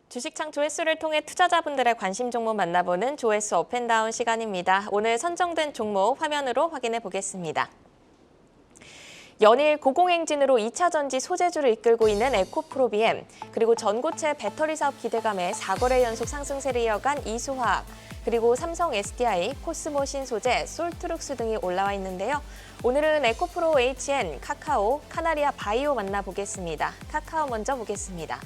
주식창 조회수를 통해 투자자분들의 관심 종목 만나보는 조회수 업앤다운 시간입니다. 오늘 선정된 종목 화면으로 확인해 보겠습니다. 연일 고공행진으로 2차 전지 소재주를 이끌고 있는 에코프로비엠, 그리고 전고체 배터리 사업 기대감에 4거래 연속 상승세를 이어간 이수화학, 그리고 삼성 SDI, 코스모 신소재, 솔트룩스 등이 올라와 있는데요. 오늘은 에코프로 HN, 카카오, 카나리아 바이오 만나보겠습니다. 카카오 먼저 보겠습니다.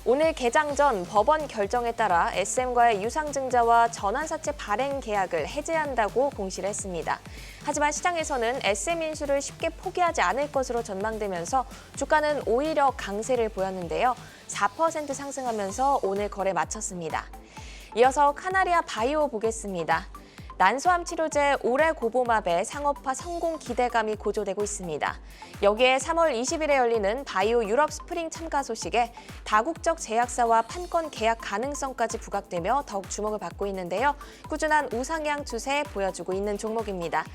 오늘 개장 전 법원 결정에 따라 SM과의 유상증자와 전환사채 발행 계약을 해제한다고 공시를 했습니다. 하지만 시장에서는 SM 인수를 쉽게 포기하지 않을 것으로 전망되면서 주가는 오히려 강세를 보였는데요. 4% 상승하면서 오늘 거래 마쳤습니다. 이어서 카나리아 바이오 보겠습니다. 난소암 치료제 오레고보맙의 상업화 성공 기대감이 고조되고 있습니다. 여기에 3월 20일에 열리는 바이오 유럽 스프링 참가 소식에 다국적 제약사와 판권 계약 가능성까지 부각되며 더욱 주목을 받고 있는데요. 꾸준한 우상향 추세 보여주고 있는 종목입니다.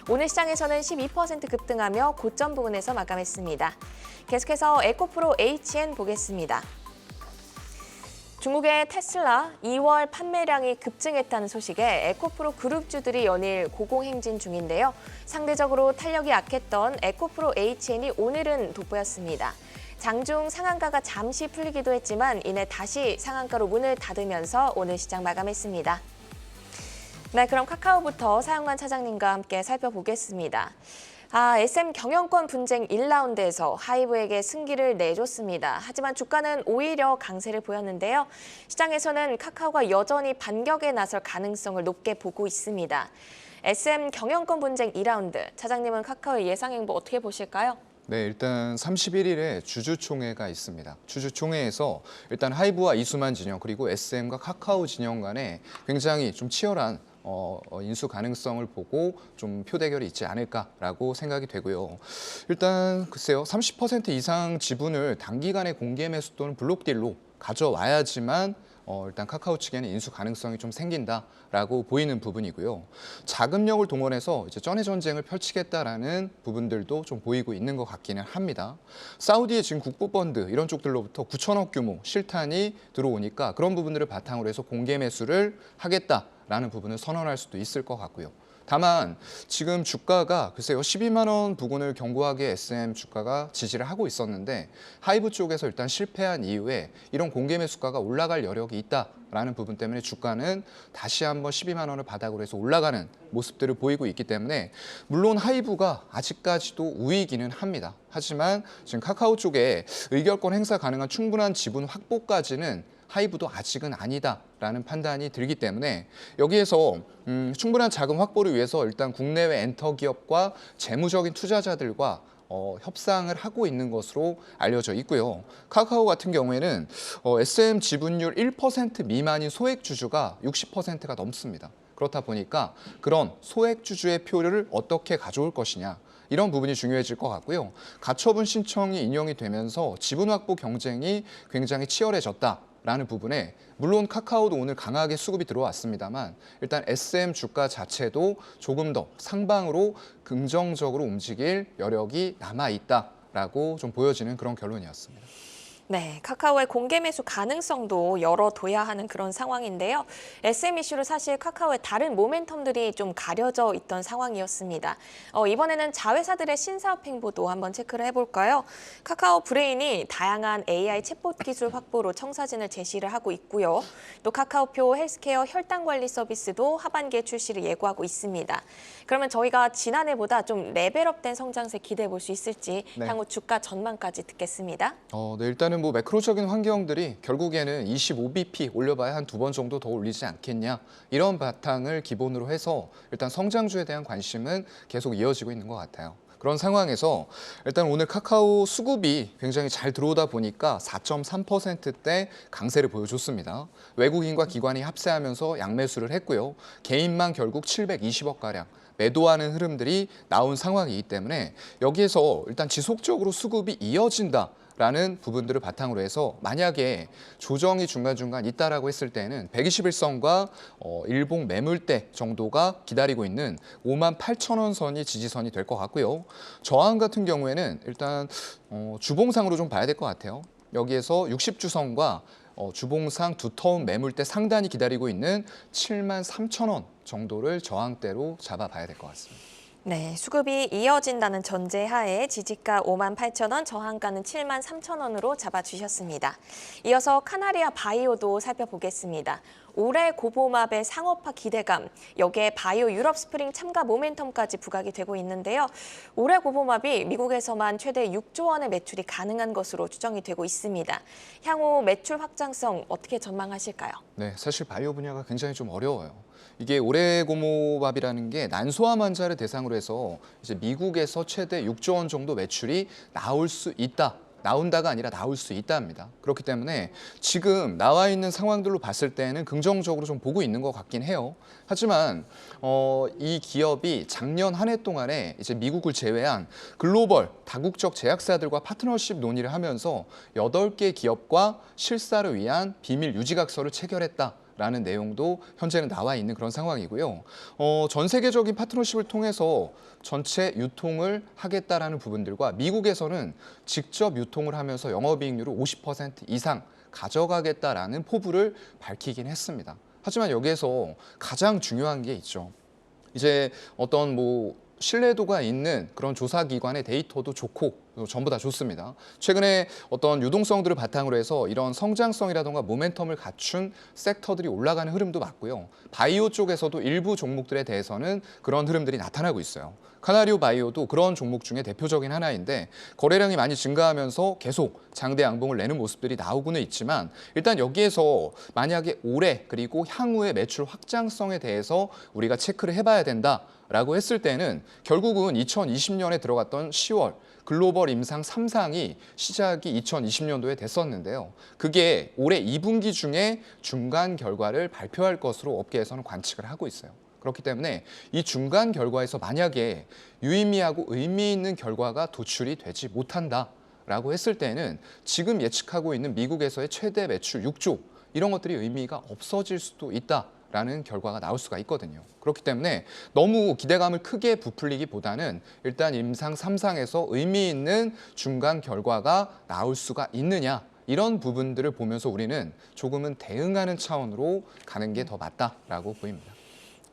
오늘 시장에서는 12% 급등하며 고점 부근에서 마감했습니다. 계속해서 에코프로 HN 보겠습니다. 중국의 테슬라 2월 판매량이 급증했다는 소식에 에코프로 그룹주들이 연일 고공행진 중인데요. 상대적으로 탄력이 약했던 에코프로 HN이 오늘은 돋보였습니다. 장중 상한가가 잠시 풀리기도 했지만 이내 다시 상한가로 문을 닫으면서 오늘 시장 마감했습니다. 네, 그럼 카카오부터 사용관 차장님과 함께 살펴보겠습니다. SM 경영권 분쟁 1라운드에서 하이브에게 승기를 내줬습니다. 하지만 주가는 오히려 강세를 보였는데요. 시장에서는 카카오가 여전히 반격에 나설 가능성을 높게 보고 있습니다. SM 경영권 분쟁 2라운드, 차장님은 카카오의 예상 행보 어떻게 보실까요? 네, 일단 31일에 주주총회가 있습니다. 주주총회에서 일단 하이브와 이수만 진영 그리고 SM과 카카오 진영 간에 굉장히 좀 치열한 인수 가능성을 보고 좀 표대결이 있지 않을까라고 생각이 되고요. 일단 글쎄요, 30% 이상 지분을 단기간에 공개 매수 또는 블록딜로 가져와야지만 일단 카카오 측에는 인수 가능성이 좀 생긴다라고 보이는 부분이고요. 자금력을 동원해서 이제 전의 전쟁을 펼치겠다라는 부분들도 좀 보이고 있는 것 같기는 합니다. 사우디의 지금 국부펀드 이런 쪽들로부터 9천억 규모 실탄이 들어오니까 그런 부분들을 바탕으로 해서 공개 매수를 하겠다라는 부분을 선언할 수도 있을 것 같고요. 다만 지금 주가가 글쎄요 12만 원 부근을 견고하게 SM 주가가 지지를 하고 있었는데 하이브 쪽에서 일단 실패한 이후에 이런 공개 매수가가 올라갈 여력이 있다라는 부분 때문에 주가는 다시 한번 12만 원을 바닥으로 해서 올라가는 모습들을 보이고 있기 때문에 물론 하이브가 아직까지도 우위기는 합니다. 하지만 지금 카카오 쪽에 의결권 행사 가능한 충분한 지분 확보까지는 하이브도 아직은 아니다라는 판단이 들기 때문에 여기에서 충분한 자금 확보를 위해서 일단 국내외 엔터 기업과 재무적인 투자자들과 협상을 하고 있는 것으로 알려져 있고요. 카카오 같은 경우에는 SM 지분율 1% 미만인 소액 주주가 60%가 넘습니다. 그렇다 보니까 그런 소액 주주의 표를 어떻게 가져올 것이냐. 이런 부분이 중요해질 것 같고요. 가처분 신청이 인용이 되면서 지분 확보 경쟁이 굉장히 치열해졌다라는 부분에 물론 카카오도 오늘 강하게 수급이 들어왔습니다만 일단 SM 주가 자체도 조금 더 상방으로 긍정적으로 움직일 여력이 남아있다라고 좀 보여지는 그런 결론이었습니다. 네, 카카오의 공개 매수 가능성도 열어둬야 하는 그런 상황인데요. SM 이슈로 사실 카카오의 다른 모멘텀들이 좀 가려져 있던 상황이었습니다. 이번에는 자회사들의 신사업 행보도 한번 체크를 해볼까요? 카카오 브레인이 다양한 AI 챗봇 기술 확보로 청사진을 제시를 하고 있고요. 또 카카오표 헬스케어 혈당 관리 서비스도 하반기에 출시를 예고하고 있습니다. 그러면 저희가 지난해보다 좀 레벨업된 성장세 기대해 볼 수 있을지 향후 주가 전망까지 듣겠습니다. 네, 일단은 뭐 매크로적인 환경들이 결국에는 25bp 올려봐야 한 2번 정도 더 올리지 않겠냐 이런 바탕을 기본으로 해서 일단 성장주에 대한 관심은 계속 이어지고 있는 것 같아요. 그런 상황에서 일단 오늘 카카오 수급이 굉장히 잘 들어오다 보니까 4.3%대 강세를 보여줬습니다. 외국인과 기관이 합세하면서 양매수를 했고요. 개인만 결국 720억가량 매도하는 흐름들이 나온 상황이기 때문에 여기에서 일단 지속적으로 수급이 이어진다라는 부분들을 바탕으로 해서 만약에 조정이 중간중간 있다라고 했을 때는 121선과 일봉 매물대 정도가 기다리고 있는 58,000원 선이 지지선이 될 것 같고요. 저항 같은 경우에는 일단 주봉상으로 좀 봐야 될 것 같아요. 여기에서 60주선과 주봉상 두터운 매물대 상단이 기다리고 있는 73,000원 정도를 저항대로 잡아봐야 될 것 같습니다. 네, 수급이 이어진다는 전제하에 지지가 58,000원, 저항가는 73,000원으로 잡아주셨습니다. 이어서 카나리아 바이오도 살펴보겠습니다. 올해 고보맙의 상업화 기대감, 여기에 바이오 유럽 스프링 참가 모멘텀까지 부각이 되고 있는데요. 올해 고보맙이 미국에서만 최대 6조 원의 매출이 가능한 것으로 추정이 되고 있습니다. 향후 매출 확장성 어떻게 전망하실까요? 네, 사실 바이오 분야가 굉장히 좀 어려워요. 이게 오레고모밥이라는 게 난소암 환자를 대상으로 해서 이제 미국에서 최대 6조 원 정도 매출이 나올 수 있다. 나온다가 아니라 나올 수 있답니다. 그렇기 때문에 지금 나와 있는 상황들로 봤을 때는 긍정적으로 좀 보고 있는 것 같긴 해요. 하지만 이 기업이 작년 한 해 동안에 이제 미국을 제외한 글로벌 다국적 제약사들과 파트너십 논의를 하면서 8개 기업과 실사를 위한 비밀 유지각서를 체결했다. 라는 내용도 현재는 나와 있는 그런 상황이고요. 전 세계적인 파트너십을 통해서 전체 유통을 하겠다라는 부분들과 미국에서는 직접 유통을 하면서 영업이익률을 50% 이상 가져가겠다라는 포부를 밝히긴 했습니다. 하지만 여기에서 가장 중요한 게 있죠. 이제 어떤 신뢰도가 있는 그런 조사기관의 데이터도 좋고 전부 다 좋습니다. 최근에 어떤 유동성들을 바탕으로 해서 이런 성장성이라던가 모멘텀을 갖춘 섹터들이 올라가는 흐름도 맞고요. 바이오 쪽에서도 일부 종목들에 대해서는 그런 흐름들이 나타나고 있어요. 카나리오 바이오도 그런 종목 중에 대표적인 하나인데 거래량이 많이 증가하면서 계속 장대 양봉을 내는 모습들이 나오고는 있지만 일단 여기에서 만약에 올해 그리고 향후의 매출 확장성에 대해서 우리가 체크를 해봐야 된다라고 했을 때는 결국은 2020년에 들어갔던 10월 글로벌 임상 3상이 시작이 2020년도에 됐었는데요. 그게 올해 2분기 중에 중간 결과를 발표할 것으로 업계에서는 관측을 하고 있어요. 그렇기 때문에 이 중간 결과에서 만약에 유의미하고 의미 있는 결과가 도출이 되지 못한다라고 했을 때는 지금 예측하고 있는 미국에서의 최대 매출 6조 이런 것들이 의미가 없어질 수도 있다라는 결과가 나올 수가 있거든요. 그렇기 때문에 너무 기대감을 크게 부풀리기보다는 일단 임상 3상에서 의미 있는 중간 결과가 나올 수가 있느냐 이런 부분들을 보면서 우리는 조금은 대응하는 차원으로 가는 게 더 맞다라고 보입니다.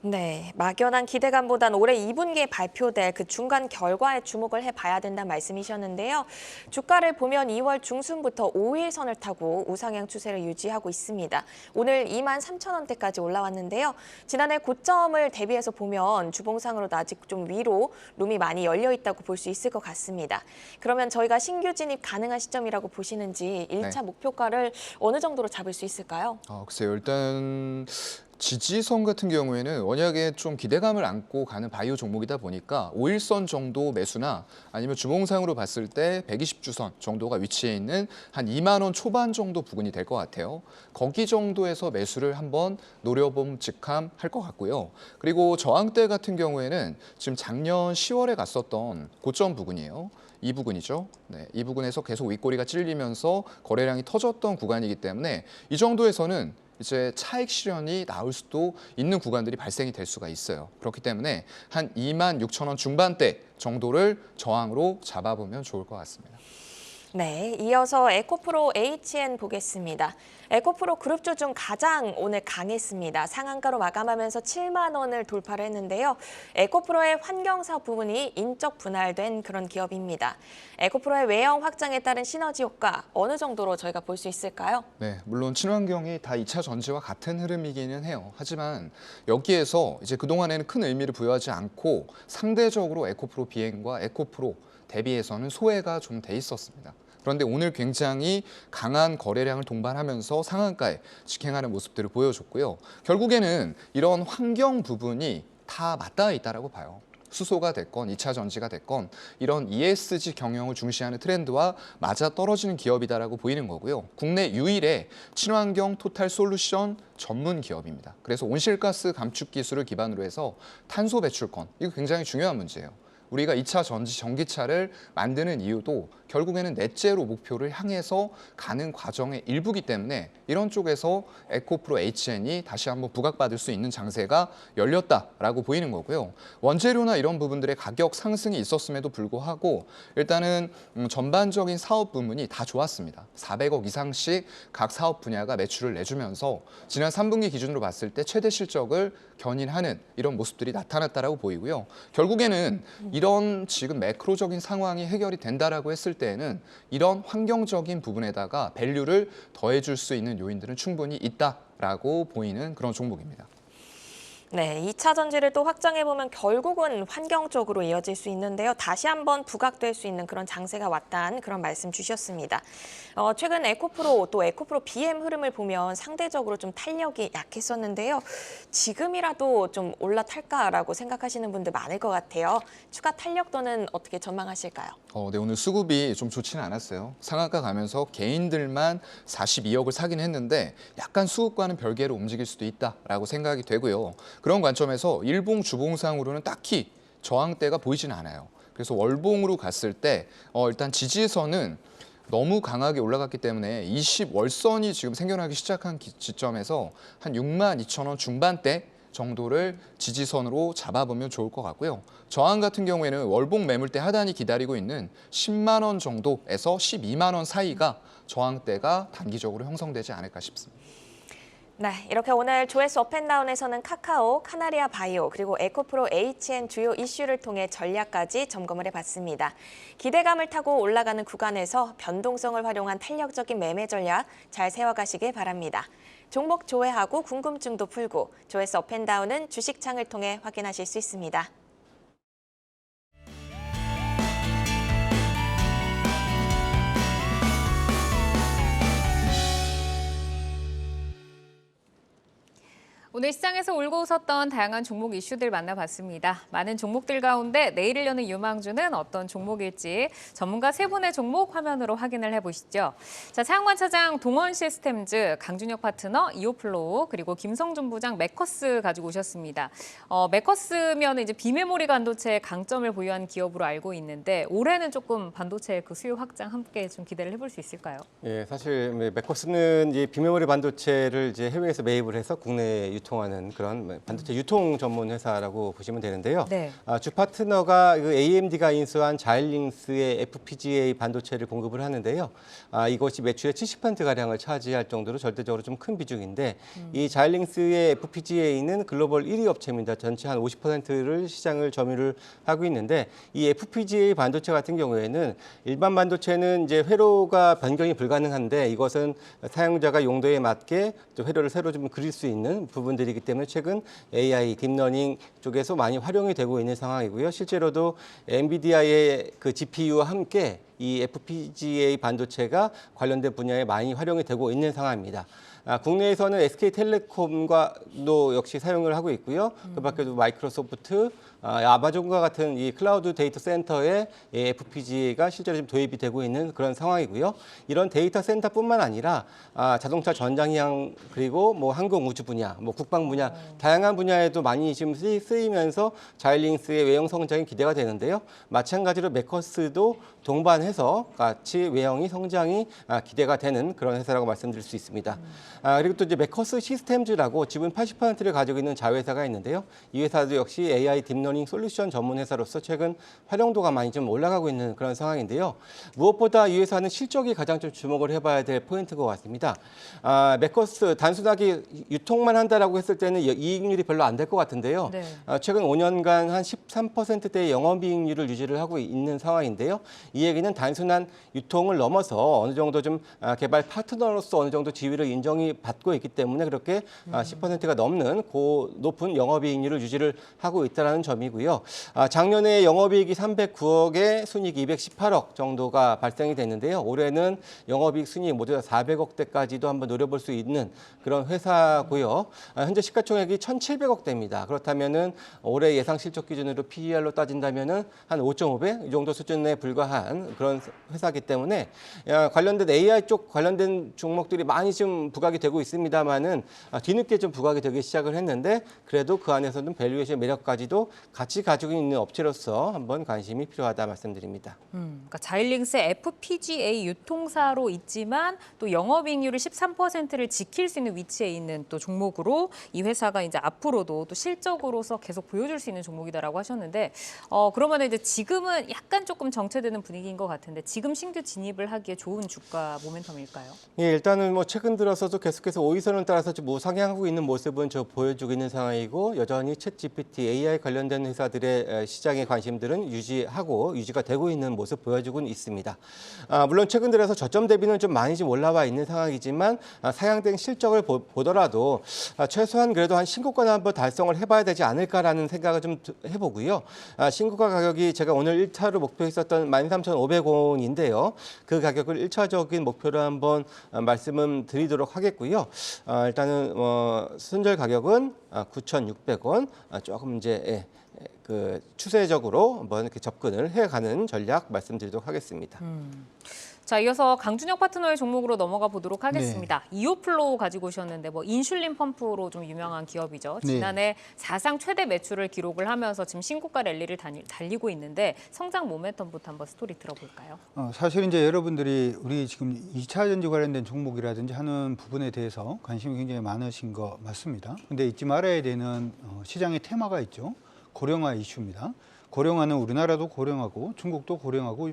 네, 막연한 기대감보단 올해 2분기에 발표될 그 중간 결과에 주목을 해봐야 된다는 말씀이셨는데요. 주가를 보면 2월 중순부터 5일선을 타고 우상향 추세를 유지하고 있습니다. 오늘 23,000원대까지 올라왔는데요. 지난해 고점을 대비해서 보면 주봉상으로도 아직 좀 위로 룸이 많이 열려 있다고 볼 수 있을 것 같습니다. 그러면 저희가 신규 진입 가능한 시점이라고 보시는지 1차 목표가를 어느 정도로 잡을 수 있을까요? 글쎄요. 일단 지지선 같은 경우에는 워낙에 좀 기대감을 안고 가는 바이오 종목이다 보니까 5일선 정도 매수나 아니면 주봉상으로 봤을 때 120주선 정도가 위치해 있는 한 2만 원 초반 정도 부근이 될 것 같아요. 거기 정도에서 매수를 한번 노려봄직함할 것 같고요. 그리고 저항대 같은 경우에는 지금 작년 10월에 갔었던 고점 부근이에요. 이 부근이죠. 네, 이 부근에서 계속 윗꼬리가 찔리면서 거래량이 터졌던 구간이기 때문에 이 정도에서는 이제 차익 실현이 나올 수도 있는 구간들이 발생이 될 수가 있어요. 그렇기 때문에 한 26,000원 중반대 정도를 저항으로 잡아보면 좋을 것 같습니다. 네, 이어서 에코프로 HN 보겠습니다. 에코프로 그룹주 중 가장 오늘 강했습니다. 상한가로 마감하면서 7만 원을 돌파를 했는데요. 에코프로의 환경사업 부분이 인적 분할된 그런 기업입니다. 에코프로의 외형 확장에 따른 시너지 효과 어느 정도로 저희가 볼 수 있을까요? 네, 물론 친환경이 다 2차 전지와 같은 흐름이기는 해요. 하지만 여기에서 이제 그동안에는 큰 의미를 부여하지 않고 상대적으로 에코프로 비행과 에코프로 대비해서는 소외가 좀 돼 있었습니다. 그런데 오늘 굉장히 강한 거래량을 동반하면서 상한가에 직행하는 모습들을 보여줬고요. 결국에는 이런 환경 부분이 다 맞닿아 있다고 봐요. 수소가 됐건 2차 전지가 됐건 이런 ESG 경영을 중시하는 트렌드와 맞아떨어지는 기업이다라고 보이는 거고요. 국내 유일의 친환경 토탈 솔루션 전문 기업입니다. 그래서 온실가스 감축 기술을 기반으로 해서 탄소 배출권, 이거 굉장히 중요한 문제예요. 우리가 2차 전지 전기차를 만드는 이유도 결국에는 넷제로 목표를 향해서 가는 과정의 일부기 때문에 이런 쪽에서 에코프로 HN이 다시 한번 부각받을 수 있는 장세가 열렸다라고 보이는 거고요. 원재료나 이런 부분들의 가격 상승이 있었음에도 불구하고 일단은 전반적인 사업 부문이 다 좋았습니다. 400억 이상씩 각 사업 분야가 매출을 내주면서 지난 3분기 기준으로 봤을 때 최대 실적을 견인하는 이런 모습들이 나타났다라고 보이고요. 결국에는 이런 지금 매크로적인 상황이 해결이 된다라고 했을 때에는 이런 환경적인 부분에다가 밸류를 더해줄 수 있는 요인들은 충분히 있다라고 보이는 그런 종목입니다. 네, 2차 전지를 또 확장해보면 결국은 환경 쪽으로 이어질 수 있는데요. 다시 한번 부각될 수 있는 그런 장세가 왔다는 그런 말씀 주셨습니다. 최근 에코프로 또 에코프로 BM 흐름을 보면 상대적으로 좀 탄력이 약했었는데요. 지금이라도 좀 올라탈까라고 생각하시는 분들 많을 것 같아요. 추가 탄력도는 어떻게 전망하실까요? 네, 오늘 수급이 좀 좋지는 않았어요. 상한가 가면서 개인들만 42억을 사긴 했는데 약간 수급과는 별개로 움직일 수도 있다라고 생각이 되고요. 그런 관점에서 일봉 주봉상으로는 딱히 저항대가 보이지는 않아요. 그래서 월봉으로 갔을 때 일단 지지선은 너무 강하게 올라갔기 때문에 20월선이 지금 생겨나기 시작한 지점에서 한 62,000원 중반대 정도를 지지선으로 잡아보면 좋을 것 같고요. 저항 같은 경우에는 월봉 매물대 하단이 기다리고 있는 10만 원 정도에서 12만 원 사이가 저항대가 단기적으로 형성되지 않을까 싶습니다. 네, 이렇게 오늘 조회수 업앤다운에서는 카카오, 카나리아 바이오, 그리고 에코프로 HN 주요 이슈를 통해 전략까지 점검을 해봤습니다. 기대감을 타고 올라가는 구간에서 변동성을 활용한 탄력적인 매매 전략 잘 세워가시길 바랍니다. 종목 조회하고 궁금증도 풀고 조회수 업앤다운은 주식창을 통해 확인하실 수 있습니다. 오늘 시장에서 울고 웃었던 다양한 종목 이슈들 만나봤습니다. 많은 종목들 가운데 내일을 여는 유망주는 어떤 종목일지 전문가 세 분의 종목 화면으로 확인을 해보시죠. 자, 차영관 차장 동원시스템즈, 강준혁 파트너 이오플로우, 그리고 김성준 부장 매커스 가지고 오셨습니다. 매커스면 이제 비메모리 반도체의 강점을 보유한 기업으로 알고 있는데 올해는 조금 반도체 그 수요 확장 함께 좀 기대를 해볼 수 있을까요? 예, 사실 매커스는 이제 비메모리 반도체를 이제 해외에서 매입을 해서 국내에 유통하는 그런 반도체 유통 전문 회사라고 보시면 되는데요. 네. 주 파트너가 그 AMD가 인수한 자일링스의 FPGA 반도체를 공급을 하는데요. 이것이 매출의 70% 가량을 차지할 정도로 절대적으로 좀 큰 비중인데 이 자일링스의 FPGA는 글로벌 1위 업체입니다. 전체 한 50%를 시장을 점유를 하고 있는데 이 FPGA 반도체 같은 경우에는 일반 반도체는 이제 회로가 변경이 불가능한데 이것은 사용자가 용도에 맞게 또 회로를 새로 좀 그릴 수 있는 부분들이기 때문에 최근 AI, 딥러닝 쪽에서 많이 활용이 되고 있는 상황이고요. 실제로도 엔비디아의 그 GPU와 함께 이 FPGA 반도체가 관련된 분야에 많이 활용이 되고 있는 상황입니다. 국내에서는 SK텔레콤과도 역시 사용을 하고 있고요. 그 밖에도 마이크로소프트, 아마존과 같은 이 클라우드 데이터 센터에 FPGA가 실제로 지금 도입이 되고 있는 그런 상황이고요. 이런 데이터 센터뿐만 아니라 자동차 전장형 그리고 뭐 항공 우주 분야, 뭐 국방 분야 다양한 분야에도 많이 지금 쓰이면서 자일링스의 외형 성장이 기대가 되는데요. 마찬가지로 매커스도 동반해서 같이 외형이 성장이 기대가 되는 그런 회사라고 말씀드릴 수 있습니다. 그리고 또 이제 매커스 시스템즈라고 지분 80%를 가지고 있는 자회사가 있는데요. 이 회사도 역시 AI 딥러닝 솔루션 전문 회사로서 최근 활용도가 많이 좀 올라가고 있는 그런 상황인데요. 무엇보다 이 회사는 실적이 가장 좀 주목을 해봐야 될 포인트인 것 같습니다. 매커스 단순하게 유통만 한다라고 했을 때는 이익률이 별로 안 될 것 같은데요. 네. 최근 5년간 한 13%대의 영업이익률을 유지를 하고 있는 상황인데요. 이 얘기는 단순한 유통을 넘어서 어느 정도 좀 개발 파트너로서 어느 정도 지위를 인정이 받고 있기 때문에 그렇게 10%가 넘는 높은 영업이익률을 유지를 하고 있다는 점이고요. 작년에 영업이익이 309억에 순이익 218억 정도가 발생이 됐는데요. 올해는 영업이익 순이익 모두 다 400억대까지도 한번 노려볼 수 있는 그런 회사고요. 현재 시가총액이 1,700억대입니다. 그렇다면은 올해 예상 실적 기준으로 PER로 따진다면은 한 5.5배 이 정도 수준에 불과한 그런 회사이기 때문에 관련된 AI 쪽 관련된 종목들이 많이 좀 부각이 되고 있습니다만은 뒤늦게 좀 부각이 되기 시작을 했는데 그래도 그 안에서는 밸류에이션 매력까지도 같이 가지고 있는 업체로서 한번 관심이 필요하다 말씀드립니다. 그러니까 자일링스의 FPGA 유통사로 있지만 또 영업이익률을 13%를 지킬 수 있는 위치에 있는 또 종목으로 이 회사가 이제 앞으로도 또 실적으로서 계속 보여줄 수 있는 종목이다라고 하셨는데 그러면 이제 지금은 약간 조금 정체되는 분위기인 것 같은데 지금 신규 진입을 하기에 좋은 주가 모멘텀일까요? 예, 일단은 뭐 최근 들어서도 계속해서 5위선을 따라서 좀 우상향하고 있는 모습은 보여주고 있는 상황이고 여전히 챗 GPT, AI 관련된 회사들의 시장의 관심들은 유지가 되고 있는 모습 보여주고 있습니다. 물론 최근 들어서 저점 대비는 좀 많이 좀 올라와 있는 상황이지만 상향된 실적을 보더라도 최소한 그래도 한 신고가는 한번 달성을 해봐야 되지 않을까라는 생각을 좀 해보고요. 신고가 가격이 제가 오늘 1차로 목표했었던 13,500원인데요. 그 가격을 1차적인 목표로 한번 말씀을 드리도록 하겠고요. 일단은 순절 가격은 9,600원, 조금 이제 그 추세적으로 한번 이렇게 접근을 해가는 전략 말씀드리도록 하겠습니다. 자, 이어서 강준혁 파트너의 종목으로 넘어가 보도록 하겠습니다. 이오플로우 가지고 오셨는데 인슐린 펌프로 좀 유명한 기업이죠. 지난해 사상 최대 매출을 기록을 하면서 지금 신고가 랠리를 달리고 있는데 성장 모멘텀부터 한번 스토리 들어볼까요? 사실 이제 여러분들이 우리 지금 2차 전지 관련된 종목이라든지 하는 부분에 대해서 관심이 굉장히 많으신 거 맞습니다. 근데 잊지 말아야 되는 시장의 테마가 있죠. 고령화 이슈입니다. 고령화는 우리나라도 고령하고 중국도 고령하고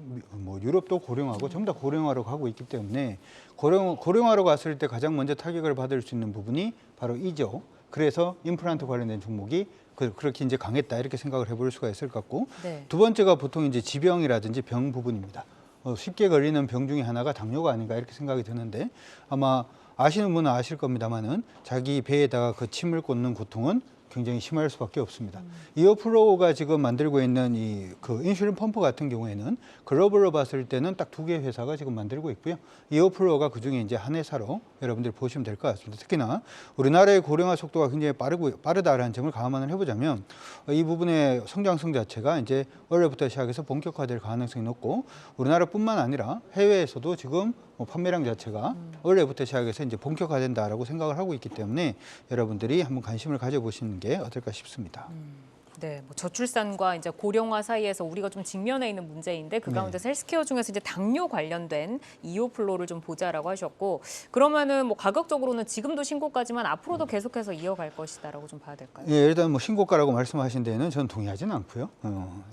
유럽도 고령하고 전부 다 고령화로 가고 있기 때문에 고령화로 갔을 때 가장 먼저 타격을 받을 수 있는 부분이 바로 이죠. 그래서 임플란트 관련된 종목이 그렇게 이제 강했다 이렇게 생각을 해볼 수가 있을 것 같고 두 번째가 보통 이제 지병이라든지 병 부분입니다. 쉽게 걸리는 병 중에 하나가 당뇨가 아닌가 이렇게 생각이 드는데 아마 아시는 분은 아실 겁니다만은 자기 배에다가 그 침을 꽂는 고통은 굉장히 심할 수밖에 없습니다. 이어플로우가 지금 만들고 있는 그 인슐린 펌프 같은 경우에는 글로벌로 봤을 때는 딱 2개 회사가 지금 만들고 있고요. 이어플로우가 그중에 이제 한 회사로 여러분들 보시면 될 것 같습니다. 특히나 우리나라의 고령화 속도가 굉장히 빠르다라는 점을 감안을 해보자면 이 부분의 성장성 자체가 이제 올해부터 시작해서 본격화될 가능성이 높고 우리나라뿐만 아니라 해외에서도 지금 판매량 자체가 올해부터 시작해서 이제 본격화된다라고 생각을 하고 있기 때문에 여러분들이 한번 관심을 가져보시는 게 어떨까 싶습니다. 네, 저출산과 이제 고령화 사이에서 우리가 좀 직면해 있는 문제인데 그 가운데서 헬스케어 중에서 이제 당뇨 관련된 이오플로우를 좀 보자라고 하셨고 그러면은 가격적으로는 지금도 신고가지만 앞으로도 계속해서 이어갈 것이다라고 좀 봐야 될까요? 예, 일단 신고가라고 말씀하신 데는 저는 동의하지는 않고요.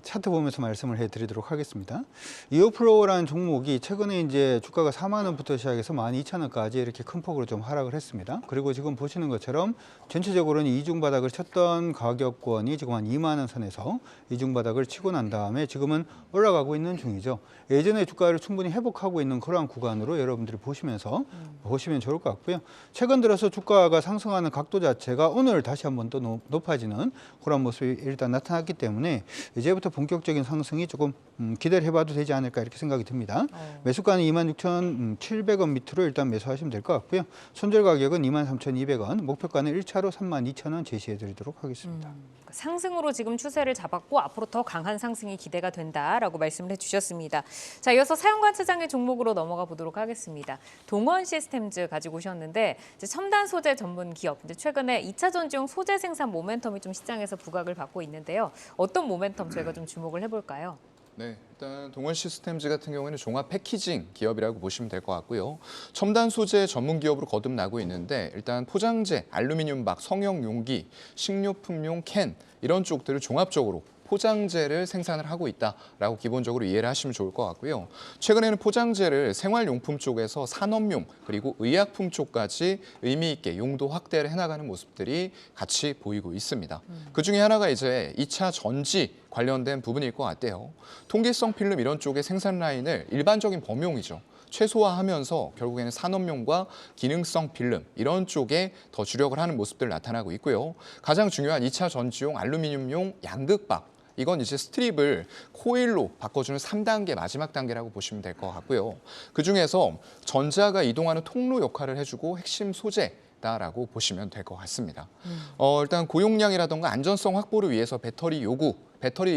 차트 보면서 말씀을 해드리도록 하겠습니다. 이오플로우라는 종목이 최근에 이제 주가가 4만 원부터 시작해서 12,000원까지 이렇게 큰 폭으로 좀 하락을 했습니다. 그리고 지금 보시는 것처럼 전체적으로는 이중 바닥을 쳤던 가격권이 지금 한 2만 원 선에서 이중 바닥을 치고 난 다음에 지금은 올라가고 있는 중이죠. 예전의 주가를 충분히 회복하고 있는 그러한 구간으로 여러분들이 보시면 좋을 것 같고요. 최근 들어서 주가가 상승하는 각도 자체가 오늘 다시 한번 또 높아지는 그런 모습이 일단 나타났기 때문에 이제부터 본격적인 상승이 조금 기대를 해봐도 되지 않을까 이렇게 생각이 듭니다. 매수가는 26,700원 밑으로 일단 매수하시면 될 것 같고요. 손절 가격은 23,200원, 목표가는 1차로 32,000원 제시해드리도록 하겠습니다. 상승으로 지금 추세를 잡았고 앞으로 더 강한 상승이 기대가 된다라고 말씀을 해주셨습니다. 자, 이어서 사용관 차장의 종목으로 넘어가 보도록 하겠습니다. 동원 시스템즈 가지고 오셨는데 이제 첨단 소재 전문 기업. 이제 최근에 2차 전지용 소재 생산 모멘텀이 좀 시장에서 부각을 받고 있는데요. 어떤 모멘텀 저희가 좀 주목을 해볼까요? 네, 일단 동원 시스템즈 같은 경우에는 종합 패키징 기업이라고 보시면 될 것 같고요. 첨단 소재 전문 기업으로 거듭나고 있는데 일단 포장재, 알루미늄 박, 성형 용기, 식료품용 캔 이런 쪽들을 종합적으로 포장재를 생산을 하고 있다라고 기본적으로 이해를 하시면 좋을 것 같고요. 최근에는 포장재를 생활용품 쪽에서 산업용 그리고 의약품 쪽까지 의미 있게 용도 확대를 해나가는 모습들이 같이 보이고 있습니다. 그중에 하나가 이제 2차 전지 관련된 부분일 것 같아요. 통기성 필름 이런 쪽의 생산 라인을 일반적인 범용이죠. 최소화하면서 결국에는 산업용과 기능성 필름 이런 쪽에 더 주력을 하는 모습들 나타나고 있고요. 가장 중요한 2차 전지용 알루미늄용 양극박. 이건 이제 스트립을 코일로 바꿔주는 3단계 마지막 단계라고 보시면 될 것 같고요. 그중에서 전자가 이동하는 통로 역할을 해주고 핵심 소재다라고 보시면 될 것 같습니다. 일단 고용량이라던가 안전성 확보를 위해서 배터리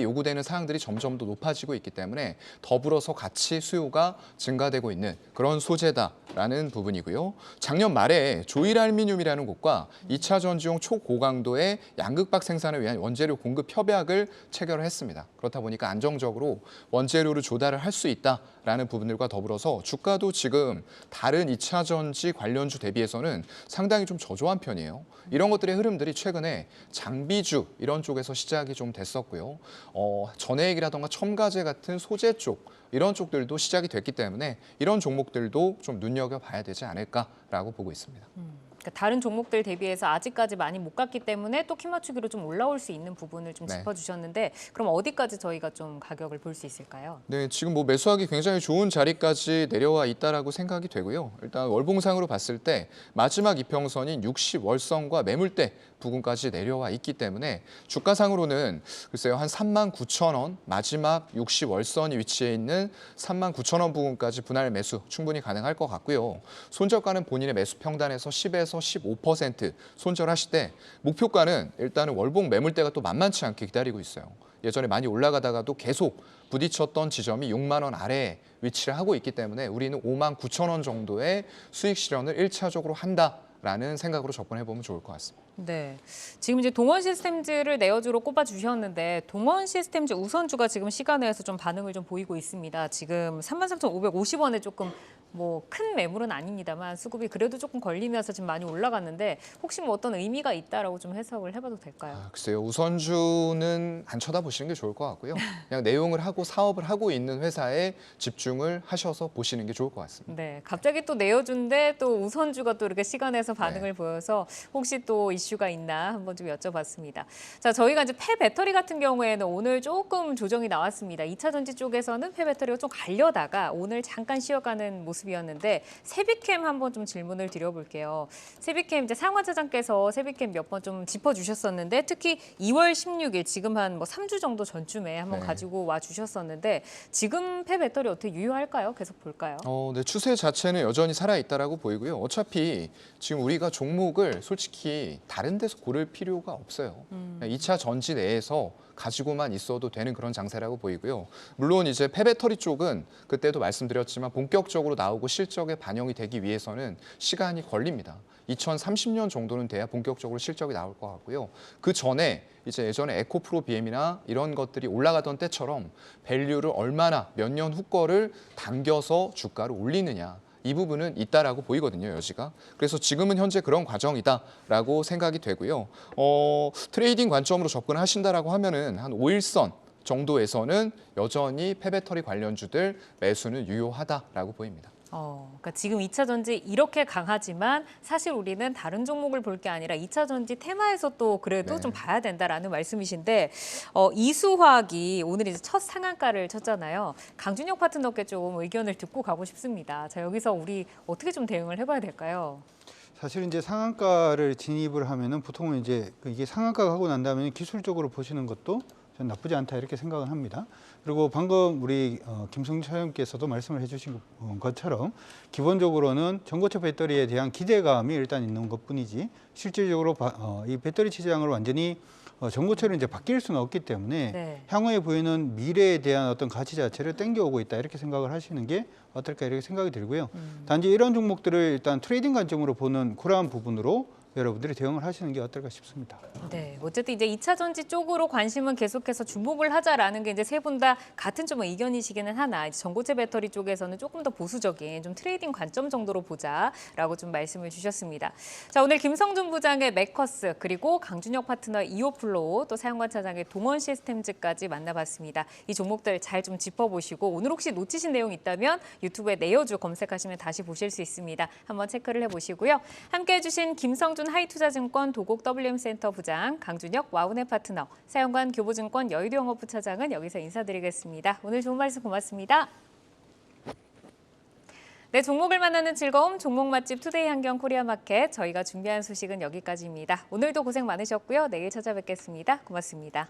요구되는 사항들이 점점 더 높아지고 있기 때문에 더불어서 같이 수요가 증가되고 있는 그런 소재다라는 부분이고요. 작년 말에 조일알미늄이라는 곳과 2차 전지용 초고강도의 양극박 생산을 위한 원재료 공급 협약을 체결을 했습니다. 그렇다 보니까 안정적으로 원재료를 조달을 할 수 있다라는 부분들과 더불어서 주가도 지금 다른 2차 전지 관련주 대비해서는 상당히 좀 저조한 편이에요. 이런 것들의 흐름들이 최근에 장비주 이런 쪽에서 시작이 좀 됐었고요. 있고요. 전해액이라던가 첨가제 같은 소재 쪽 이런 쪽들도 시작이 됐기 때문에 이런 종목들도 좀 눈여겨봐야 되지 않을까라고 보고 있습니다. 그러니까 다른 종목들 대비해서 아직까지 많이 못 갔기 때문에 또 키 맞추기로 좀 올라올 수 있는 부분을 좀 네. 짚어주셨는데 그럼 어디까지 저희가 좀 가격을 볼 수 있을까요? 네, 지금 뭐 매수하기 굉장히 좋은 자리까지 내려와 있다라고 생각이 되고요. 일단 월봉상으로 봤을 때 마지막 이평선인 60월선과 매물대 부근까지 내려와 있기 때문에 주가상으로는 글쎄요 한 39,000원 마지막 60월선이 위치해 있는 39,000원 부근까지 분할 매수 충분히 가능할 것 같고요. 손절가는 본인의 매수 평단에서 10에서 15% 손절하실 때 목표가는 일단은 월봉 매물대가 또 만만치 않게 기다리고 있어요. 예전에 많이 올라가다가도 계속 부딪혔던 지점이 6만 원 아래에 위치를 하고 있기 때문에 우리는 5만 9천 원 정도의 수익 실현을 1차적으로 한다라는 생각으로 접근해보면 좋을 것 같습니다. 네, 지금 이제 동원 시스템즈를 내어주로 꼽아 주셨는데 동원 시스템즈 우선주가 지금 시간에서 좀 반응을 좀 보이고 있습니다. 지금 33,550원에 조금 뭐 큰 매물은 아닙니다만 수급이 그래도 조금 걸리면서 지금 많이 올라갔는데 혹시 뭐 어떤 의미가 있다라고 좀 해석을 해봐도 될까요? 글쎄요, 우선주는 안 쳐다보시는 게 좋을 것 같고요. 그냥 내용을 하고 사업을 하고 있는 회사에 집중을 하셔서 보시는 게 좋을 것 같습니다. 네, 갑자기 또 내어준데 또 우선주가 또 이렇게 시간에서 반응을 보여서 혹시 또 이슈가 있나 한번 좀 여쭤봤습니다. 자, 저희가 이제 폐배터리 같은 경우에는 오늘 조금 조정이 나왔습니다. 2차 전지 쪽에서는 폐배터리가 좀 갈려다가 오늘 잠깐 쉬어가는 모습이었는데 세비캠 한번 좀 질문을 드려볼게요. 세비캠 이제 상환 차장께서 세비캠 몇 번 좀 짚어주셨었는데 특히 2월 16일 지금 한 뭐 3주 정도 전쯤에 한번 네. 가지고 와 주셨었는데 지금 폐배터리 어떻게 유효할까요? 계속 볼까요? 네, 추세 자체는 여전히 살아있다라고 보이고요. 어차피 지금 우리가 종목을 솔직히 다른 데서 고를 필요가 없어요. 2차 전지 내에서 가지고만 있어도 되는 그런 장세라고 보이고요. 물론 이제 폐배터리 쪽은 그때도 말씀드렸지만 본격적으로 나오고 실적에 반영이 되기 위해서는 시간이 걸립니다. 2030년 정도는 돼야 본격적으로 실적이 나올 것 같고요. 그 전에 이제 예전에 에코프로 BM이나 이런 것들이 올라가던 때처럼 밸류를 얼마나 몇 년 후 거를 당겨서 주가를 올리느냐. 이 부분은 있다라고 보이거든요, 여지가. 그래서 지금은 현재 그런 과정이다라고 생각이 되고요. 트레이딩 관점으로 접근하신다라고 하면은 한 5일선 정도에서는 여전히 폐배터리 관련주들 매수는 유효하다라고 보입니다. 그러니까 지금 2차 전지 이렇게 강하지만 사실 우리는 다른 종목을 볼 게 아니라 2차 전지 테마에서 또 그래도 네. 좀 봐야 된다라는 말씀이신데 이수화학이 오늘 이제 첫 상한가를 쳤잖아요. 강준혁 파트너께 좀 의견을 듣고 가고 싶습니다. 자, 여기서 우리 어떻게 좀 대응을 해봐야 될까요? 사실 이제 상한가를 진입을 하면은 보통은 이제 이게 상한가가 하고 난 다음에 기술적으로 보시는 것도 전 나쁘지 않다 이렇게 생각을 합니다. 그리고 방금 우리 김성준 차장님께서도 말씀을 해주신 것처럼 기본적으로는 전고체 배터리에 대한 기대감이 일단 있는 것뿐이지 실질적으로 이 배터리 시장을 완전히 전고체로 이제 바뀔 수는 없기 때문에 네. 향후에 보이는 미래에 대한 어떤 가치 자체를 땡겨오고 있다 이렇게 생각을 하시는 게 어떨까 이렇게 생각이 들고요. 단지 이런 종목들을 일단 트레이딩 관점으로 보는 그러한 부분으로 여러분들이 대응을 하시는 게 어떨까 싶습니다. 네, 어쨌든 이제 2차 전지 쪽으로 관심은 계속해서 주목을 하자라는 게 이제 세 분 다 같은 좀 의견이시기는 하나 이제 전고체 배터리 쪽에서는 조금 더 보수적인 좀 트레이딩 관점 정도로 보자라고 좀 말씀을 주셨습니다. 자, 오늘 김성준 부장의 메커스 그리고 강준혁 파트너의 이오플로우 또 사용관 차장의 동원 시스템즈까지 만나봤습니다. 이 종목들 잘 좀 짚어보시고 오늘 혹시 놓치신 내용 있다면 유튜브에 내어주 검색하시면 다시 보실 수 있습니다. 한번 체크를 해보시고요. 함께해 주신 김성준 하이투자증권 도곡 WM센터 부장, 강준혁 와우넷 파트너, 사용관 교보증권 여의도 영업부 차장은 여기서 인사드리겠습니다. 오늘 좋은 말씀 고맙습니다. 네, 종목을 만나는 즐거움, 종목 맛집 투데이 한경 코리아 마켓. 저희가 준비한 소식은 여기까지입니다. 오늘도 고생 많으셨고요. 내일 찾아뵙겠습니다. 고맙습니다.